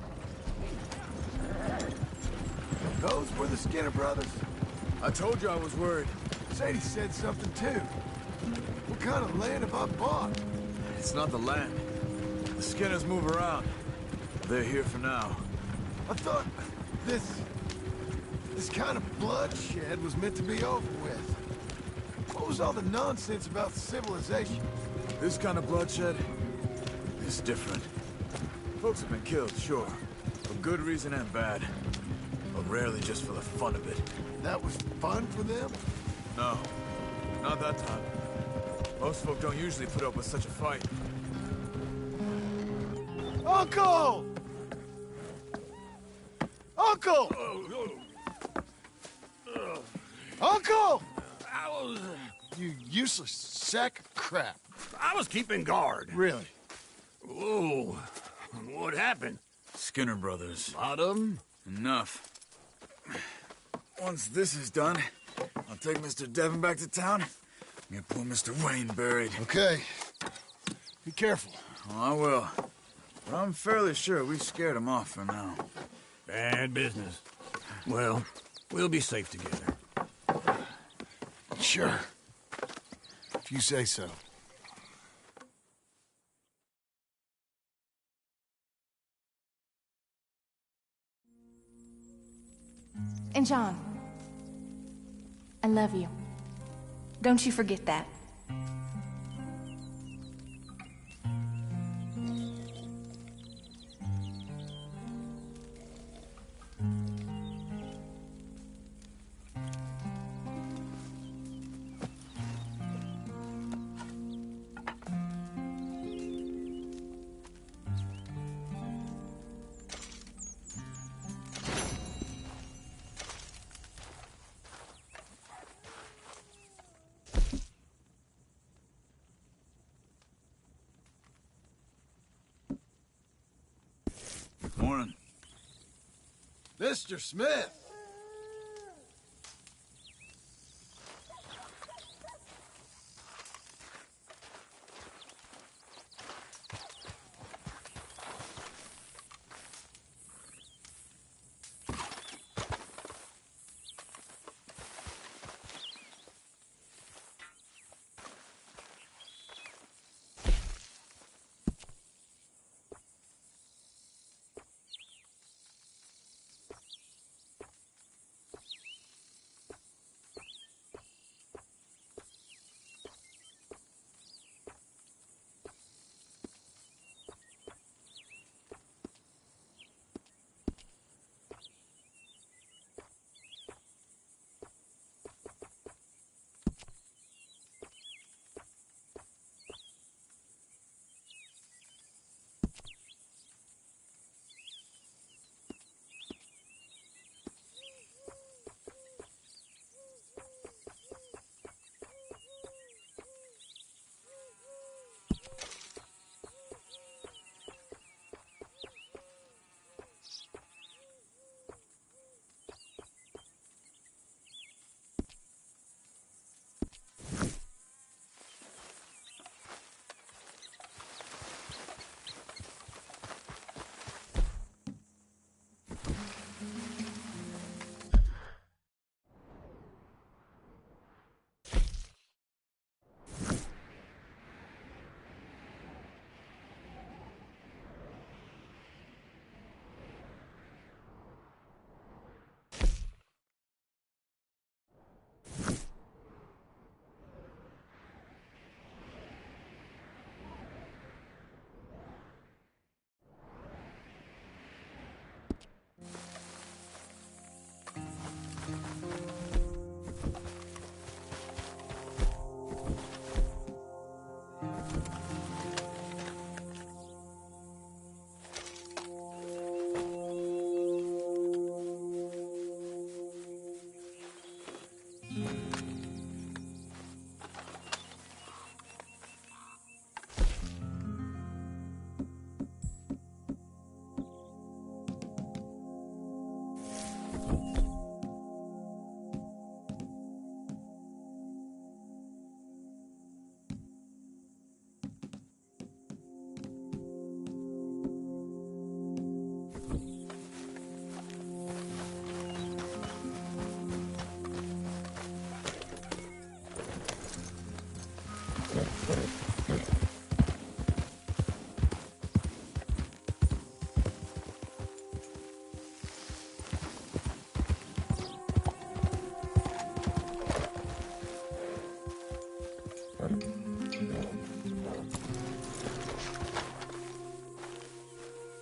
Those were the Skinner brothers. I told you I was worried. Sadie said something too. What kind of land have I bought? It's not the land. The Skinners move around. They're here for now. I thought this kind of bloodshed was meant to be over with. What was all the nonsense about civilization? This kind of bloodshed is different. Folks have been killed, sure. For good reason and bad. But rarely just for the fun of it. That was fun for them? No. Not that time. Most folk don't usually put up with such a fight. Uncle! Uncle! Uncle! You useless sack of crap. I was keeping guard. Really? Whoa. What happened? Skinner brothers. A lot of them? Enough. Once this is done, I'll take Mr. Devon back to town and get poor Mr. Wayne buried. Okay. Be careful. Oh, I will. But I'm fairly sure we scared him off for now. Bad business. Well, we'll be safe together. Sure. If you say so. And John, I love you. Don't you forget that. Morning. Mr. Smith!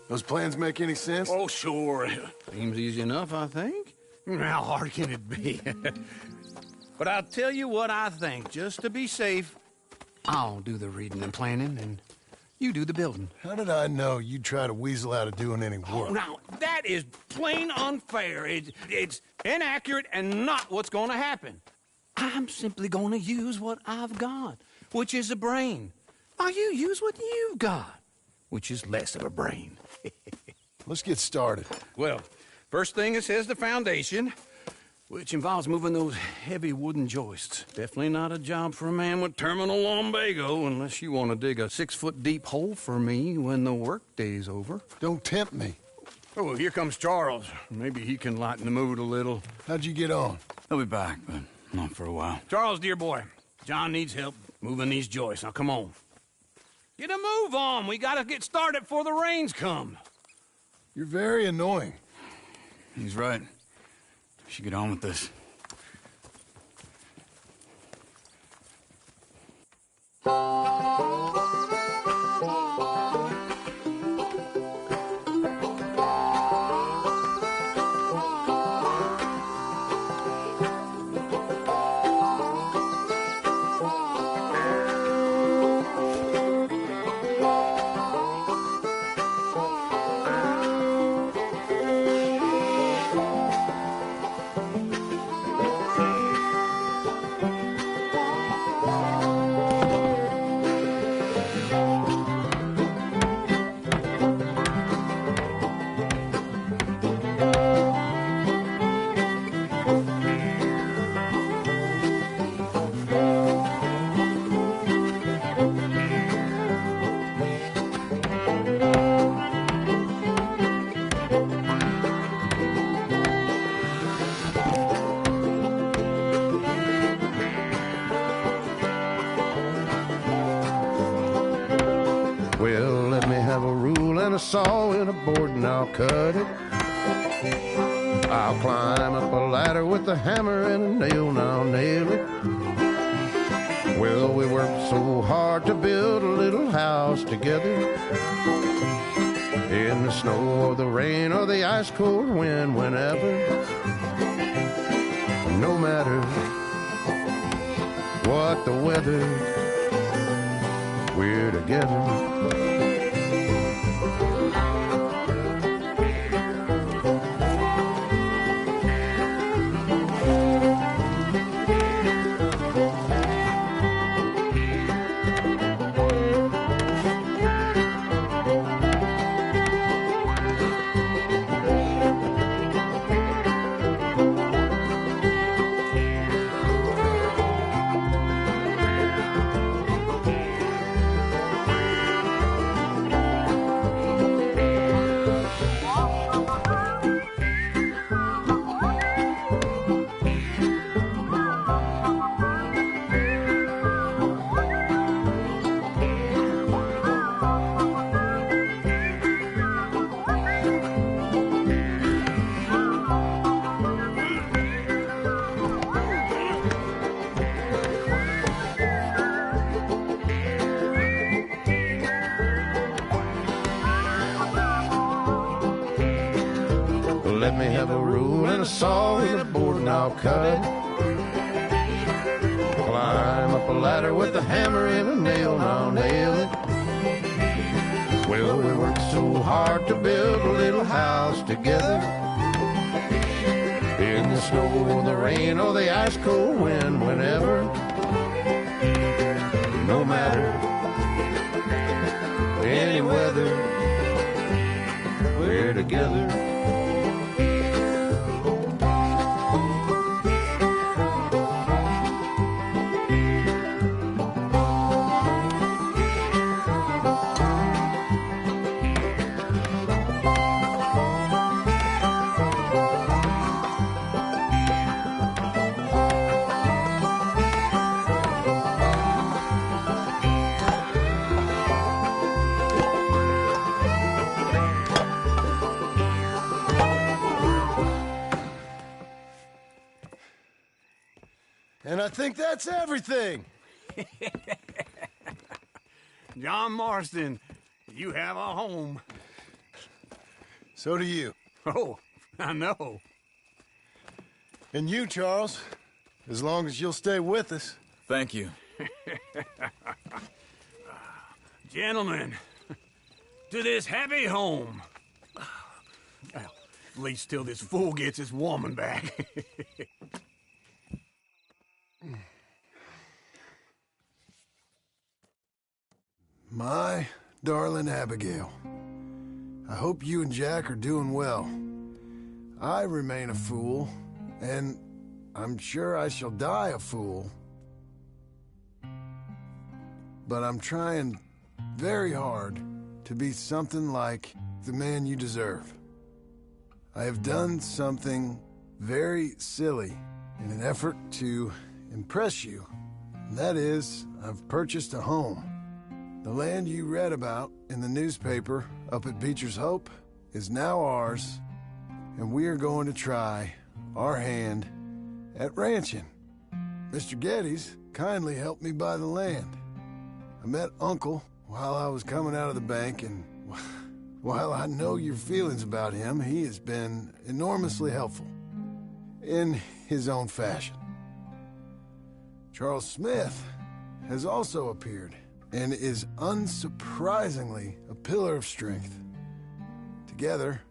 Those plans make any sense? Oh, sure. Seems easy enough, I think. How hard can it be? But I'll tell you what I think. Just to be safe, I'll do the reading and planning, and you do the building. How did I know you'd try to weasel out of doing any work? Oh, now, that is plain unfair. It's inaccurate and not what's going to happen. I'm simply going to use what I've got, which is a brain. While you use what you've got, which is less of a brain. Let's get started. Well, first thing it says the foundation, which involves moving those heavy wooden joists. Definitely not a job for a man with terminal lumbago, unless you want to dig a 6-foot deep hole for me when the workday's over. Don't tempt me. Oh, here comes Charles. Maybe he can lighten the mood a little. How'd you get on? He'll be back, but not for a while. Charles, dear boy, John needs help moving these joists. Now, come on. Get a move on. We gotta get started before the rains come. You're very annoying. He's right. We should get on with this. Well, let me have a rule and a saw and a board and I'll cut it. I'll climb up a ladder with a hammer and a nail and I'll nail it. Well, we worked so hard to build a little house together. In the snow or the rain or the ice cold wind, whenever. No matter what the weather, we're together. Let me have a rule and a saw and a board and I'll cut. Climb up a ladder with a hammer and a nail and I'll nail it. Well, we worked so hard to build a little house together. In the snow or the rain or the ice cold wind, whenever. No matter any weather, we're together. And I think that's everything. John Marston, you have a home. So do you. Oh, I know. And you, Charles, as long as you'll stay with us. Thank you. Gentlemen, to this happy home. Well, at least till this fool gets his woman back. My darling Abigail, I hope you and Jack are doing well. I remain a fool, and I'm sure I shall die a fool. But I'm trying very hard to be something like the man you deserve. I have done something very silly in an effort to impress you. And that is, I've purchased a home. The land you read about in the newspaper up at Beecher's Hope is now ours, and we are going to try our hand at ranching. Mr. Geddes kindly helped me buy the land. I met Uncle while I was coming out of the bank, and while I know your feelings about him, he has been enormously helpful in his own fashion. Charles Smith has also appeared and is unsurprisingly a pillar of strength. Together,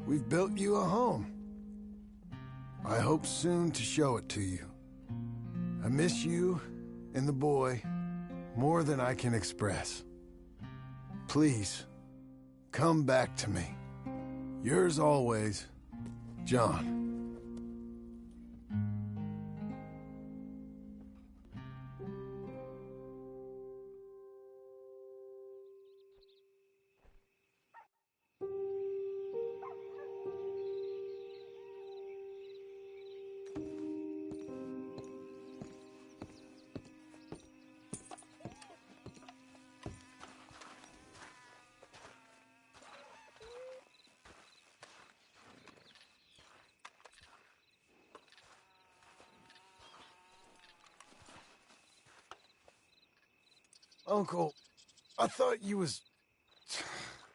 we've built you a home. I hope soon to show it to you. I miss you and the boy more than I can express. Please, come back to me. Yours always, John. Uncle, I thought you was...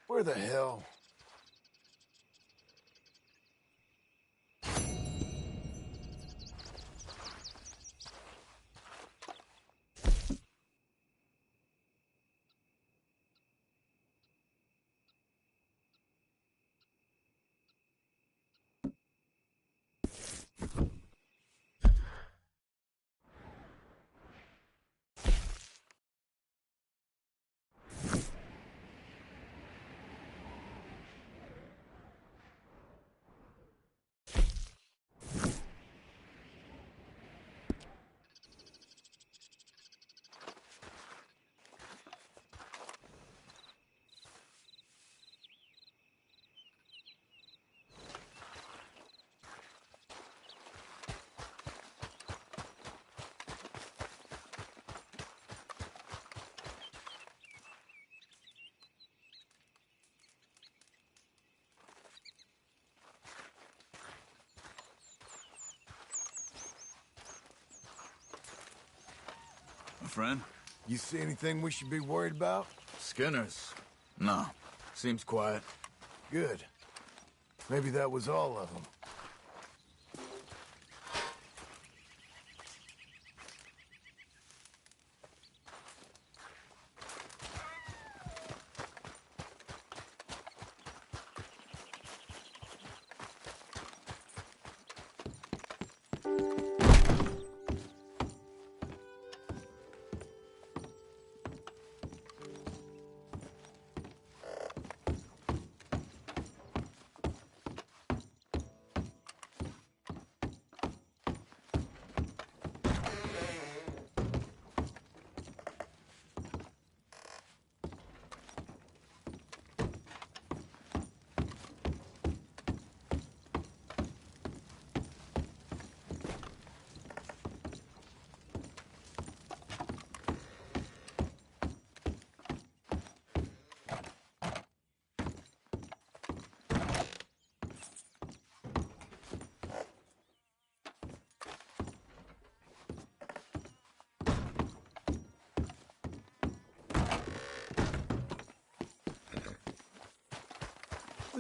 Where the hell? Friend? You see anything we should be worried about? Skinners? No. Seems quiet. Good. Maybe that was all of them.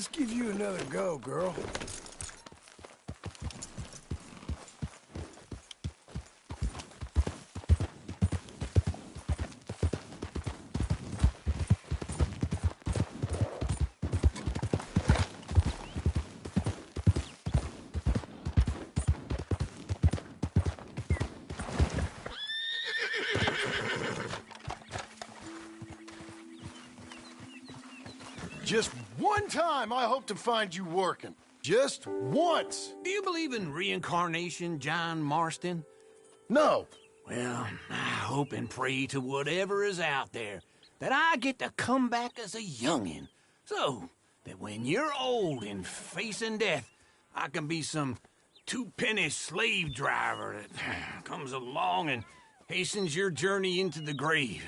Let's give you another go, girl. Just one time I hope to find you working. Just once. Do you believe in reincarnation, John Marston? No. Well, I hope and pray to whatever is out there that I get to come back as a youngin', so that when you're old and facing death, I can be some two-penny slave driver that comes along and hastens your journey into the grave.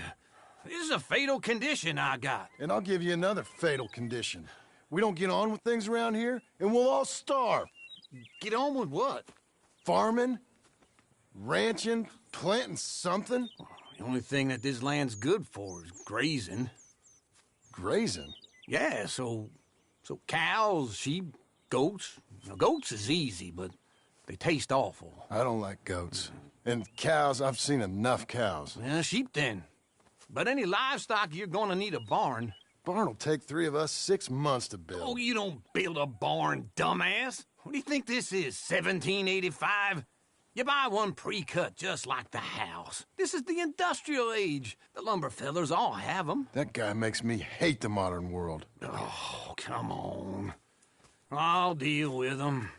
This is a fatal condition I got. And I'll give you another fatal condition. We don't get on with things around here, and we'll all starve. Get on with what? Farming, ranching, planting something. The only thing that this land's good for is grazing. Grazing? Yeah, so cows, sheep, goats. Now, goats is easy, but they taste awful. I don't like goats. And cows, I've seen enough cows. Yeah, sheep then. But any livestock, you're gonna need a barn. Barn will take 3 of us 6 months to build. Oh, you don't build a barn, dumbass. What do you think this is, 1785? You buy one pre-cut just like the house. This is the industrial age. The lumber fellers all have them. That guy makes me hate the modern world. Oh, come on. I'll deal with them.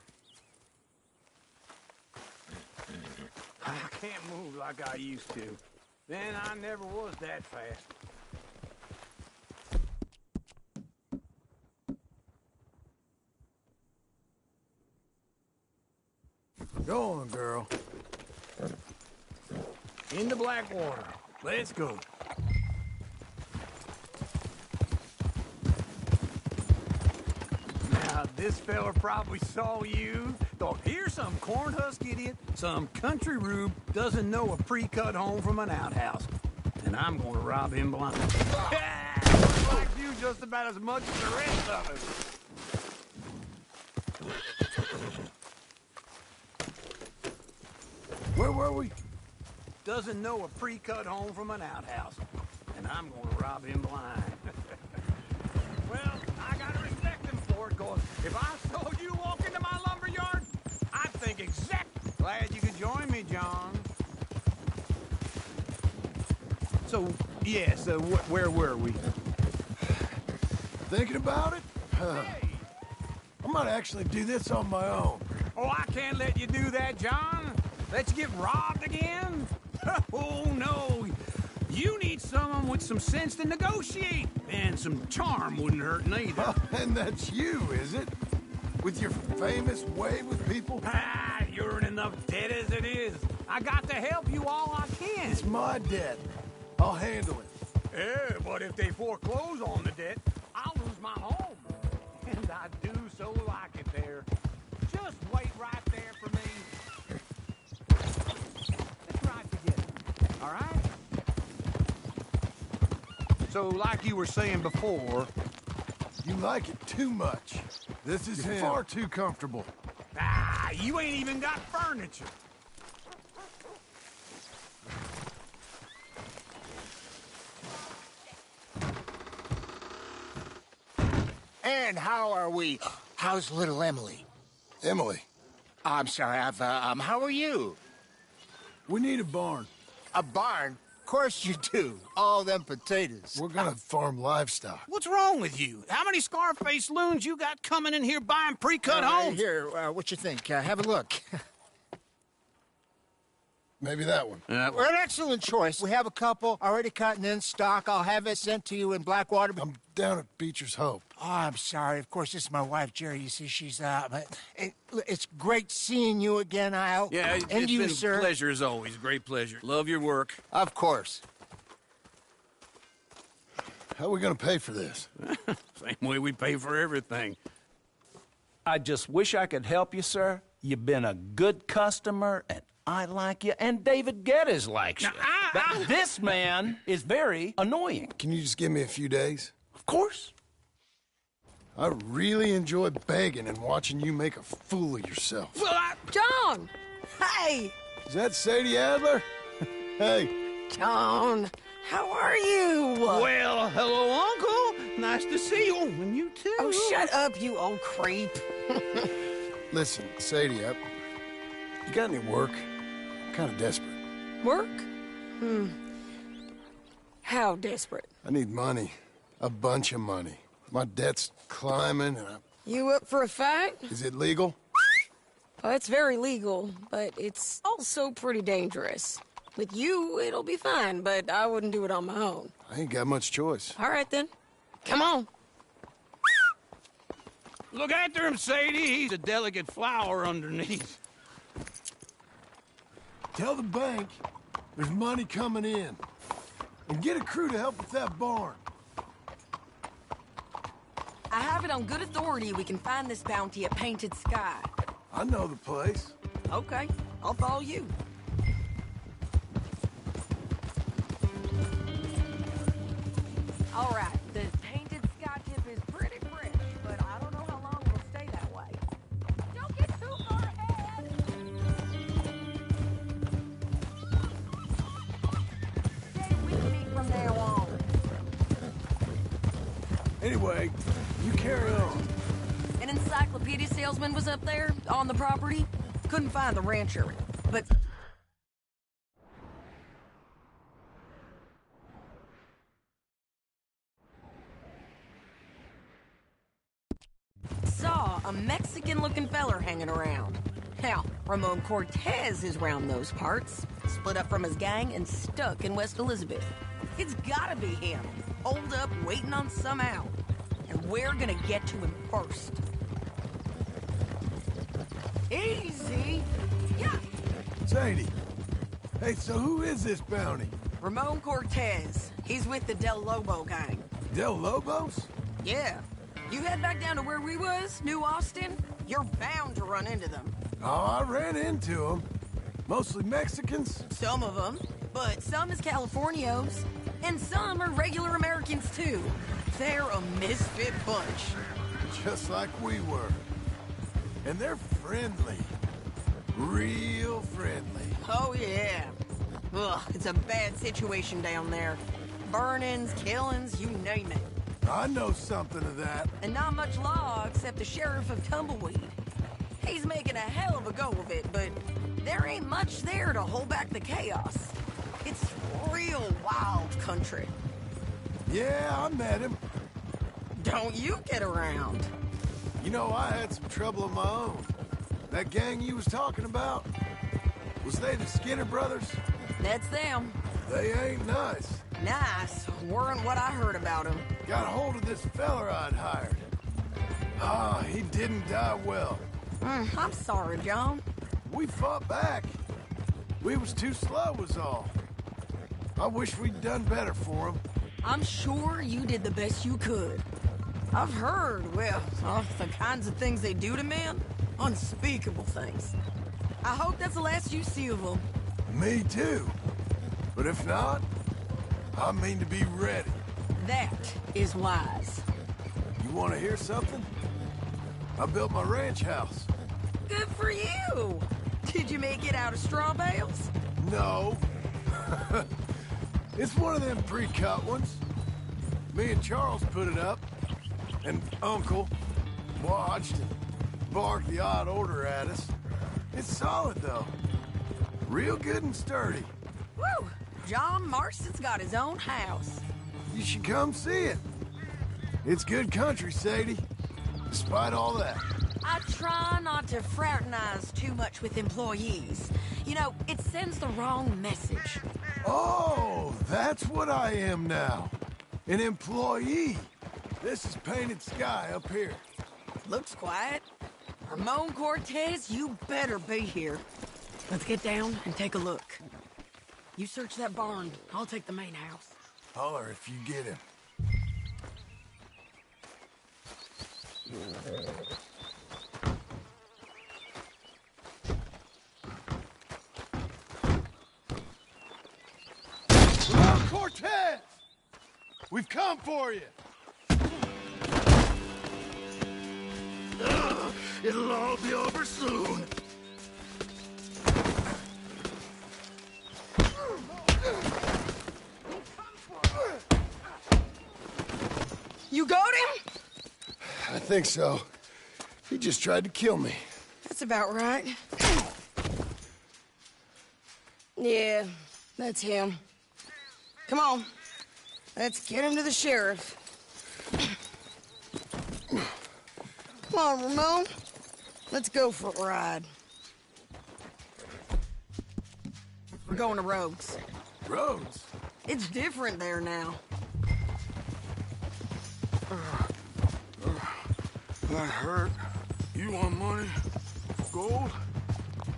I can't move like I used to. Then I never was that fast. Go on, girl. Into Blackwater. Let's go. Now, this fella probably saw you. Thought, here's some corn husk idiot, some country rube doesn't know a pre-cut home from an outhouse. And I'm gonna rob him blind. Looks like you just about as much as the rest of us. Where were we? Doesn't know a pre-cut home from an outhouse. And I'm gonna rob him blind. Well, I gotta respect him for it, cause if I saw you walk into my lumber yard, I'd think exactly. Glad you could join me, John. So, yes, where were we? Thinking about it? I might actually do this on my own. Oh, I can't let you do that, John. Let you get robbed again? Oh, no. You need someone with some sense to negotiate. And some charm wouldn't hurt neither. And that's you, is it? With your famous way with people? Ah, you're in enough debt as it is. I got to help you all I can. It's my debt. I'll handle it. Yeah, but if they foreclose on the debt, I'll lose my home. And I do so like it there. Just wait right there for me. Let's ride together, all right? So, like you were saying before... You like it too much. This is far too comfortable. Ah, you ain't even got furniture. And how are we? How's little Emily? Emily. I'm sorry, how are you? We need a barn. A barn? Of course you do. All them potatoes. We're gonna farm livestock. What's wrong with you? How many Scarface loons you got coming in here buying pre-cut homes? Here, what you think? Have a look. Maybe that one. We're an excellent choice. We have a couple already cut and in stock. I'll have it sent to you in Blackwater. I'm down at Beecher's Hope. Oh, I'm sorry. Of course, this is my wife, Jerry. You see, she's but it's great seeing you again, Al. Yeah, and it's you, been sir. a pleasure as always. Great pleasure. Love your work. Of course. How are we gonna pay for this? Same way we pay for everything. I just wish I could help you, sir. You've been a good customer, and I like you, and David Geddes likes you. But this man is very annoying. Can you just give me a few days? Of course. I really enjoy begging and watching you make a fool of yourself. Well, John! Hey! Is that Sadie Adler? Hey. John, how are you? Well, hello, Uncle. Nice to see you. And you too. Oh, shut up, you old creep. Listen, Sadie, you got any work? I'm kind of desperate. Work? How desperate? I need money. A bunch of money. My debt's climbing and You up for a fight? Is it legal? Well, it's very legal, but it's also pretty dangerous. With you, it'll be fine, but I wouldn't do it on my own. I ain't got much choice. All right, then. Come on. Look after him, Sadie. He's a delicate flower underneath. Tell the bank there's money coming in. And get a crew to help with that barn. I have it on good authority we can find this bounty at Painted Sky. I know the place. Okay, I'll follow you. All right, the Painted Sky tip is pretty fresh, but I don't know how long it'll stay that way. Don't get too far ahead! Stay with me from now on. Anyway, you carry on. An encyclopedia salesman was up there, on the property. Couldn't find the rancher, but... saw a Mexican-looking feller hanging around. Now, Ramon Cortez is round those parts, split up from his gang and stuck in West Elizabeth. It's gotta be him, holed up, waiting on some out. And we're gonna get to him first. Easy! Yeah! Sadie. Hey, so who is this bounty? Ramon Cortez. He's with the Del Lobo gang. Del Lobos? Yeah. You head back down to where we was, New Austin, you're bound to run into them. Oh, I ran into them. Mostly Mexicans? Some of them, but some is Californios. And some are regular Americans, too. They're a misfit bunch. Just like we were. And they're friendly. Real friendly. Oh, yeah. Ugh, it's a bad situation down there. Burnings, killings, you name it. I know something of that. And not much law except the sheriff of Tumbleweed. He's making a hell of a go of it, but there ain't much there to hold back the chaos. It's real wild country. Yeah, I met him. Don't you get around. You know, I had some trouble of my own. That gang you was talking about, was they the Skinner brothers? That's them. They ain't nice. Nice. Weren't what I heard about them. Got a hold of this feller I'd hired. He didn't die well. I'm sorry, John. We fought back. We was too slow was all. I wish we'd done better for him. I'm sure you did the best you could. I've heard, well, the kinds of things they do to men. Unspeakable things. I hope that's the last you see of them. Me too. But if not, I mean to be ready. That is wise. You want to hear something? I built my ranch house. Good for you! Did you make it out of straw bales? No. It's one of them pre-cut ones. Me and Charles put it up. And Uncle watched and barked the odd order at us. It's solid, though. Real good and sturdy. Woo! John Marston's got his own house. You should come see it. It's good country, Sadie. Despite all that. I try not to fraternize too much with employees. You know, it sends the wrong message. Oh, that's what I am now. An employee. This is Painted Sky up here. Looks quiet. Ramon Cortez, you better be here. Let's get down and take a look. You search that barn. I'll take the main house. Holler if you get him. Ramon Cortez! We've come for you! It'll all be over soon. You got him? I think so. He just tried to kill me. That's about right. Yeah, that's him. Come on. Let's get him to the sheriff. Come on, Ramon. Let's go for a ride. We're going to Rogues. Rogues? It's different there now. That hurt. You want money? Gold?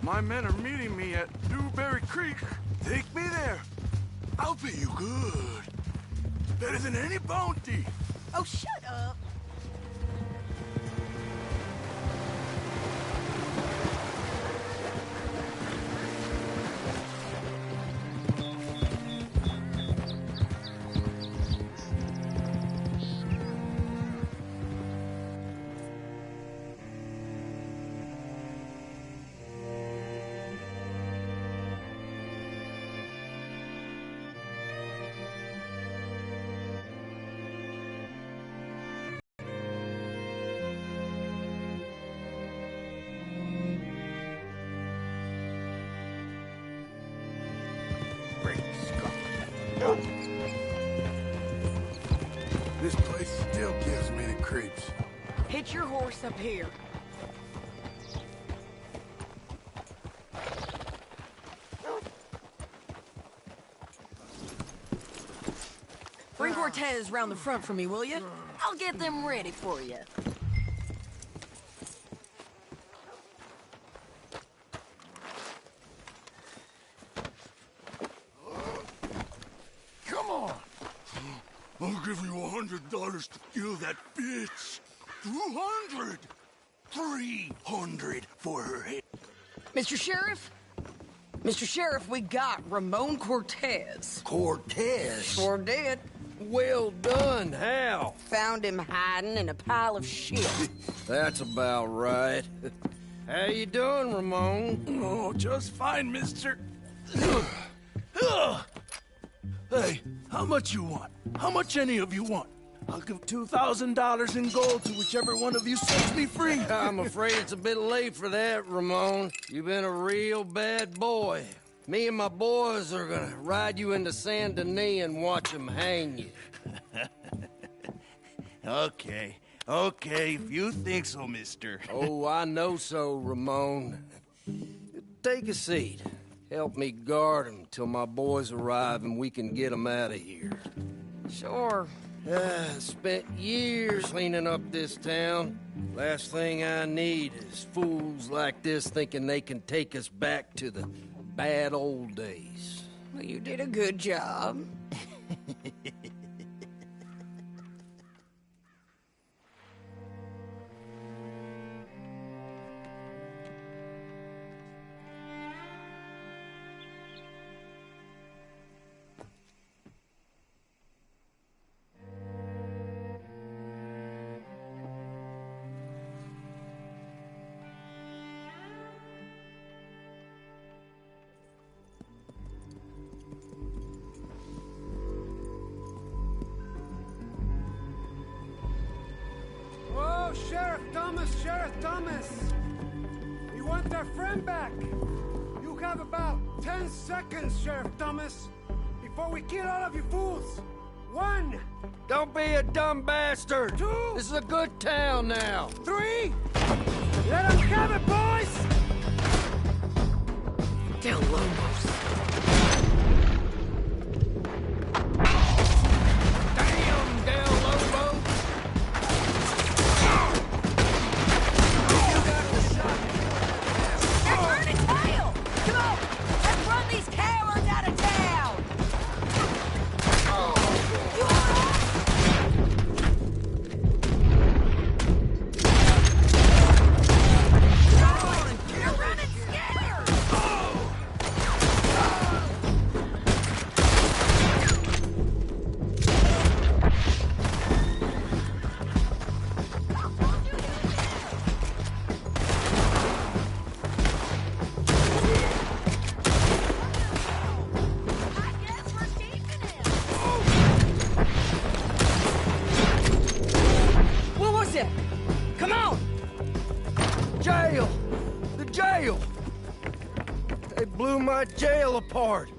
My men are meeting me at Dewberry Creek. Take me there. I'll pay you good. Better than any bounty. Oh, shut up. This place still gives me the creeps. Hitch your horse up here. Bring Cortez round the front for me, will you? I'll get them ready for you. Come on. I'll give you $100 to kill that bitch. 200. 300 for her head. Mr. Sheriff? Mr. Sheriff, we got Ramon Cortez. Cortez? Sure did. Well done. How? Found him hiding in a pile of shit. That's about right. How you doing, Ramon? Oh, just fine, mister. Hey, how much you want? How much any of you want? I'll give $2,000 in gold to whichever one of you sets me free. I'm afraid it's a bit late for that, Ramon. You've been a real bad boy. Me and my boys are gonna ride you into Saint Denis and watch them hang you. Okay, if you think so, mister. Oh, I know so, Ramon. Take a seat. Help me guard them till my boys arrive and we can get them out of here. Sure. Spent years cleaning up this town. Last thing I need is fools like this thinking they can take us back to the bad old days. Well, you did a good job. Oh, Sheriff Thomas! We want our friend back. You have about 10 seconds, Sheriff Thomas, before we kill all of you fools. 1. Don't be a dumb bastard. 2. This is a good town now. 3. Let them have it, boys! Del Lobos. Damn, Del Lobo! blew my jail apart.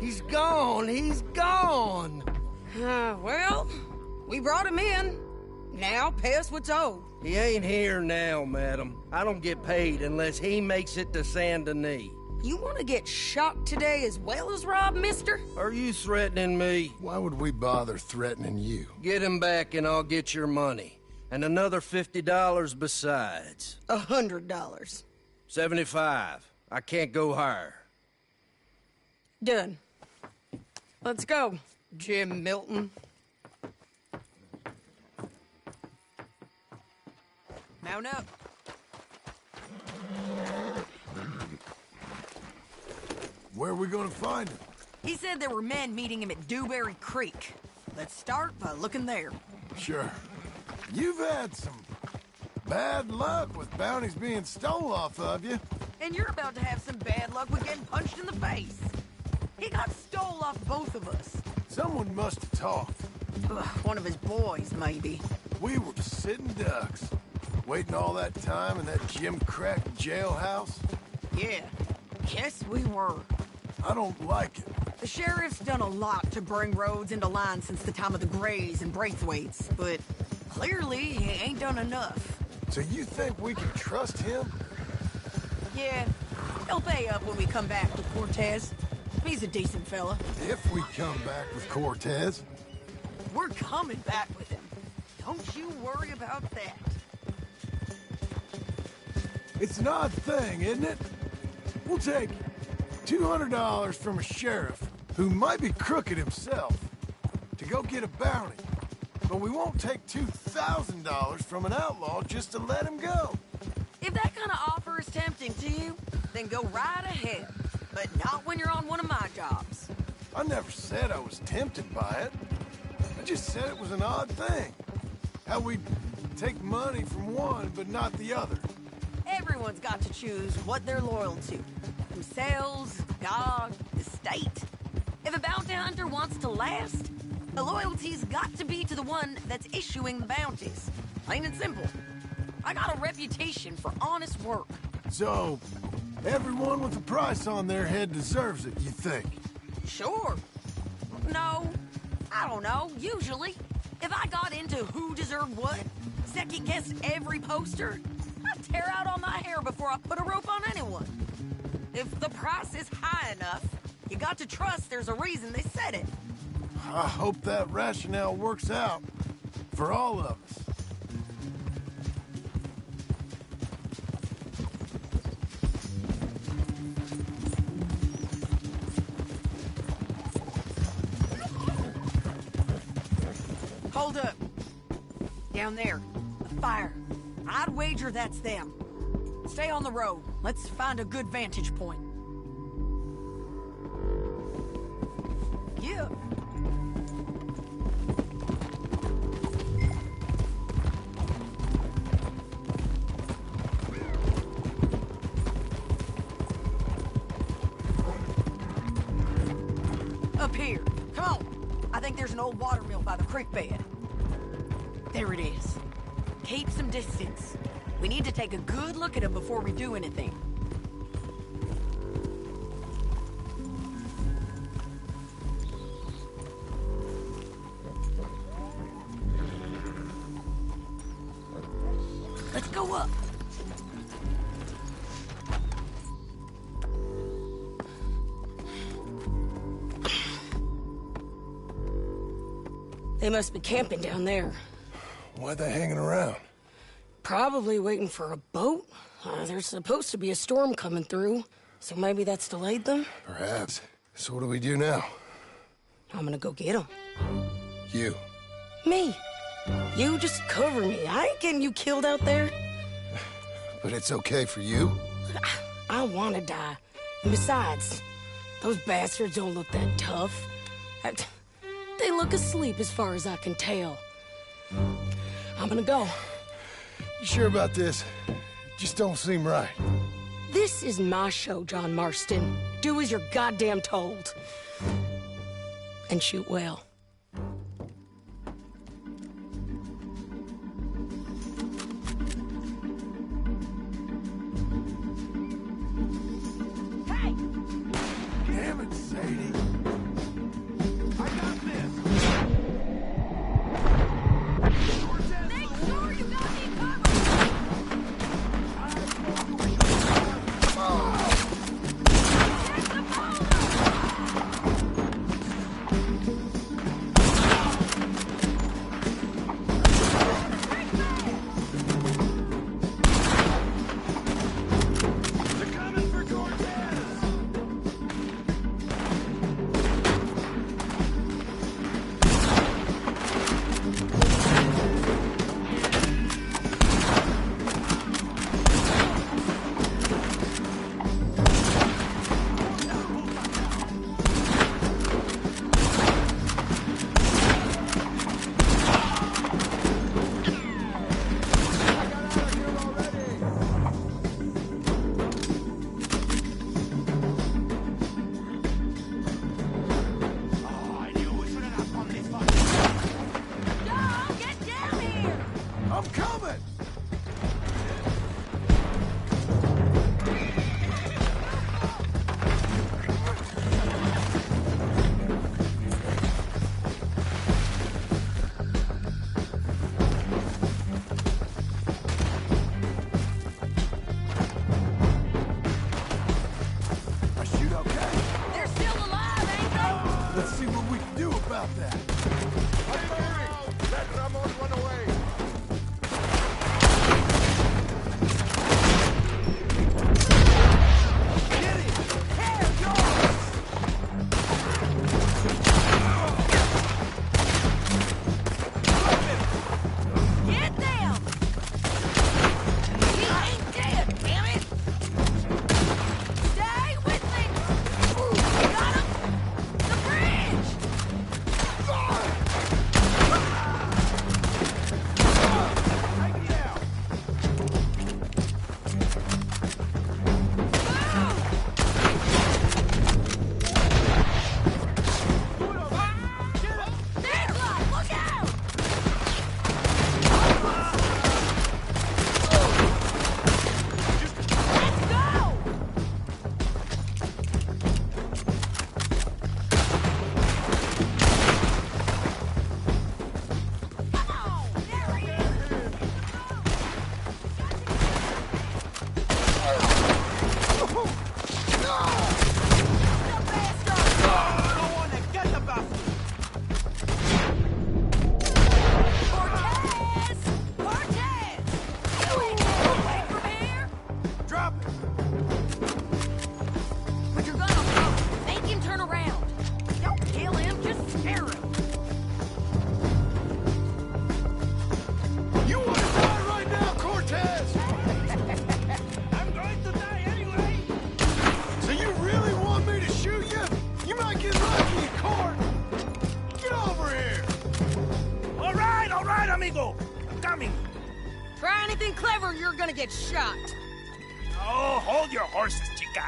He's gone. He's gone. Well, we brought him in. Now pay us what's owed. He ain't here now, madam. I don't get paid unless he makes it to Saint Denis. You want to get shot today as well as Rob, mister? Are you threatening me? Why would we bother threatening you? Get him back and I'll get your money. And another $50 besides. $100. 75. I can't go higher. Done. Let's go, Jim Milton. Mount up. Where are we gonna find him? He said there were men meeting him at Dewberry Creek. Let's start by looking there. Sure. You've had some bad luck with bounties being stole off of you. And you're about to have some bad luck with getting punched in the face. He got stole off both of us. Someone must have talked. One of his boys, maybe. We were sitting ducks, waiting all that time in that gimcrack jailhouse. Yeah, yes we were. I don't like it. The sheriff's done a lot to bring roads into line since the time of the Grays and Braithwaites, but clearly he ain't done enough. So you think we can trust him? Yeah, he'll pay up when we come back with Cortez. He's a decent fella. If we come back with Cortez. We're coming back with him. Don't you worry about that. It's an odd thing, isn't it? We'll take $200 from a sheriff who might be crooked himself to go get a bounty. But we won't take $2,000 from an outlaw just to let him go. If that kind of offer is tempting to you, then go right ahead. But not when you're on one of my jobs. I never said I was tempted by it. I just said it was an odd thing. How we take money from one but not the other. Everyone's got to choose what they're loyal to. Themselves, God, the state. If a bounty hunter wants to last, the loyalty's got to be to the one that's issuing the bounties. Plain and simple. I got a reputation for honest work. So, everyone with a price on their head deserves it, you think? Sure. No, I don't know, usually. If I got into who deserved what, second-guessed every poster, I'd tear out all my hair before I put a rope on anyone. If the price is high enough, you got to trust there's a reason they said it. I hope that rationale works out for all of us. Hold up. Down there. A fire. I'd wager that's them. Stay on the road. Let's find a good vantage point. Yeah. Up here. Come on. I think there's an old water mill by the creek bed. There it is. Keep some distance. We need to take a good look at him before we do anything. Let's go up. They must be camping down there. Why are they hanging around? Probably waiting for a boat. There's supposed to be a storm coming through, so maybe that's delayed them? Perhaps. So what do we do now? I'm gonna go get them. You. Me. You just cover me. I ain't getting you killed out there. But it's okay for you? I want to die. And besides, those bastards don't look that tough. They look asleep as far as I can tell. I'm gonna go. You sure about this? Just don't seem right. This is my show, John Marston. Do as you're goddamn told. And shoot well. Hey! lady. I got this. Make sure you got me covered! I'm coming! I shoot okay? They're still alive, ain't they? Let's see what we can do about that. Let Ramon run away. Get them! He ain't dead, damn it! Stay with me! Got him! The bridge! Deadlock, look out! Let's go! Come on! There he is! Cortez! Cortez! You ain't getting away from here! Drop it! Put your gun on him. Make him turn around. Don't kill him, just scare him. You want to die right now, Cortez? I'm going to die anyway. So you really want me to shoot you? You might get lucky in court. Get over here. All right, amigo. I'm coming. Try anything clever, you're gonna get shot. Oh, hold your horses, chica.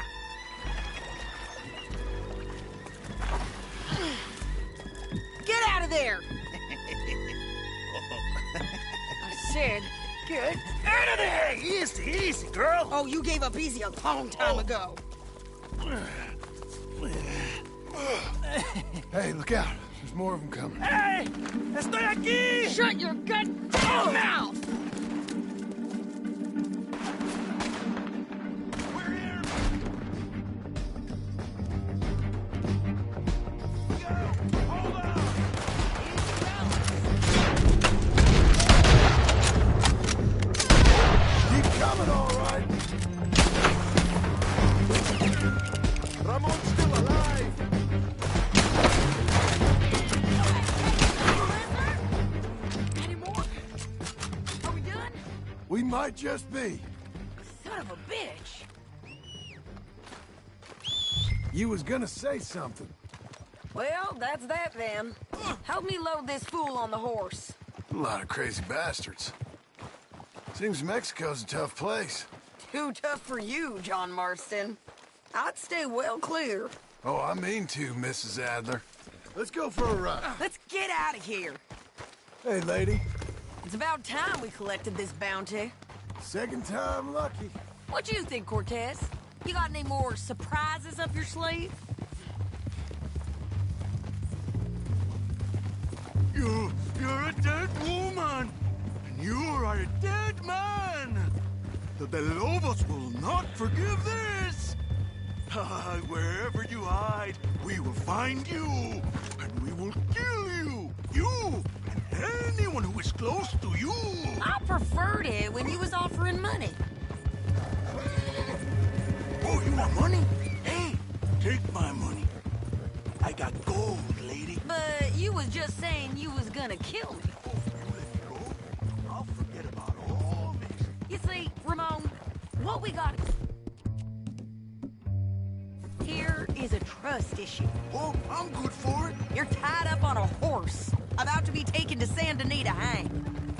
Get out of there! I said, get Out of there! Easy, easy, girl. Oh, you gave up easy a long time ago. Hey, look out. There's more of them coming. Hey! Estoy aquí! Shut your goddamn mouth! Keep coming, all right. Ramon's still alive. Any more? Are we done? We might just be. Son of a bitch. You was gonna say something. Well, that's that then. Help me load this fool on the horse. A lot of crazy bastards. Seems Mexico's a tough place. Too tough for you, John Marston. I'd stay well clear. Oh, I mean to, Mrs. Adler. Let's go for a ride. Let's get out of here. Hey, lady. It's about time we collected this bounty. Second time lucky. What you think, Cortez? You got any more surprises up your sleeve? You're a dead woman, and you are a dead man. The Lobos will not forgive this. Wherever you hide, we will find you, and we will kill you. You and anyone who is close to you. I preferred it when you was offering money. Oh, you want money? Hey, take my money. I got gold, lady. But you was just saying you was gonna kill me. I'll forget about all this. You see, Ramon, what we got here is a trust issue. Oh, I'm good for it. You're tied up on a horse, about to be taken to Saint Denis to hang.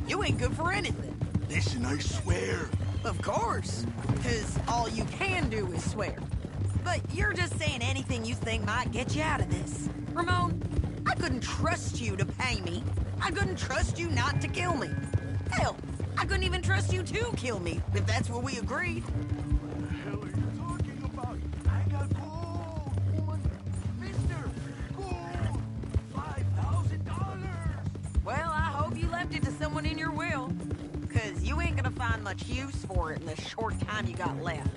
You ain't good for anything. Listen, I swear. Of course, because all you can do is swear. But you're just saying anything you think might get you out of this. Ramon, I couldn't trust you to pay me. I couldn't trust you not to kill me. Hell, I couldn't even trust you to kill me, if that's what we agreed. What the hell are you talking about? I got gold, woman. Mister, gold. $5,000. Well, I hope you left it to someone in your will, because you ain't gonna find much use for it in the short time you got left.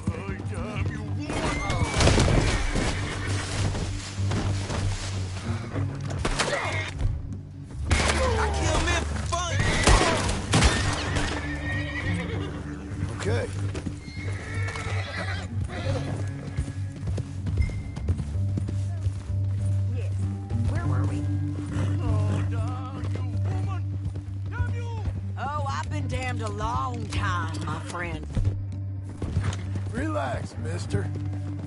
Oh, damn you, woman. I killed men for fun. Okay. Yes. Where were we? Oh, damn you, woman. Damn you. Oh, I've been damned a long time, my friend. Relax, mister.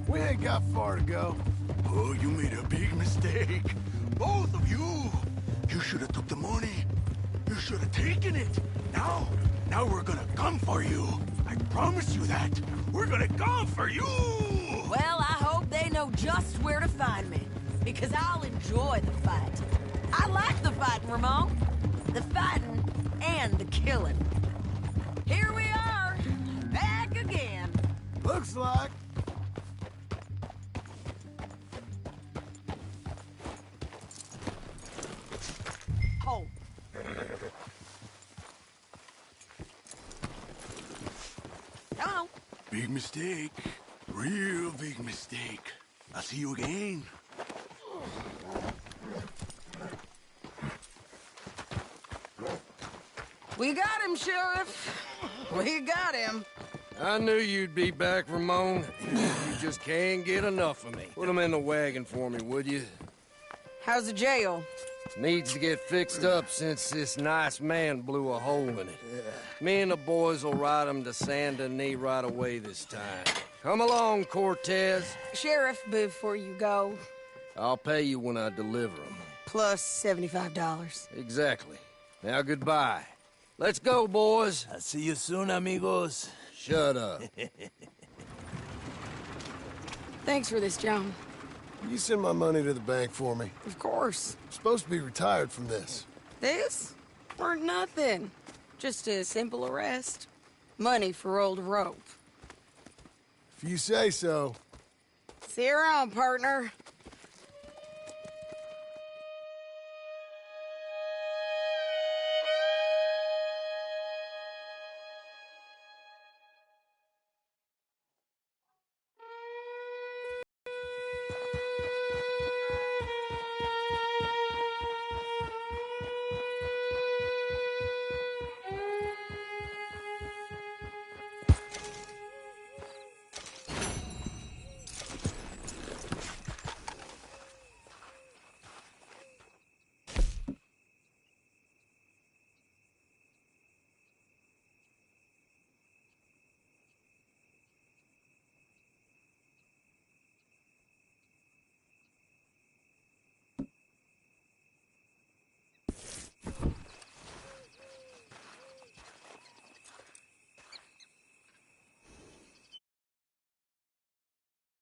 We ain't got far to go. Oh, you made a big mistake. Both of you. You should have took the money. You should have taken it. Now we're gonna come for you. I promise you that. We're gonna come for you. Well, I hope they know just where to find me, because I'll enjoy the fight. I like the fighting, Ramon. The fighting and the killing. Here we are, back again. Looks like. Oh. Come on. Big mistake. Real big mistake. I'll see you again. We got him, Sheriff. We got him. I knew you'd be back, Ramon. You just can't get enough of me. Put him in the wagon for me, would you? How's the jail? Needs to get fixed up since this nice man blew a hole in it. Me and the boys will ride him to Saint Denis right away this time. Come along, Cortez. Sheriff, before you go, I'll pay you when I deliver him. plus $75. Exactly. Now, goodbye. Let's go, boys. I'll see you soon, amigos. Shut up. Thanks for this, John. You send my money to the bank for me. Of course. I'm supposed to be retired from this. This? Weren't nothing. Just a simple arrest. Money for old rope. If you say so. See you around, partner.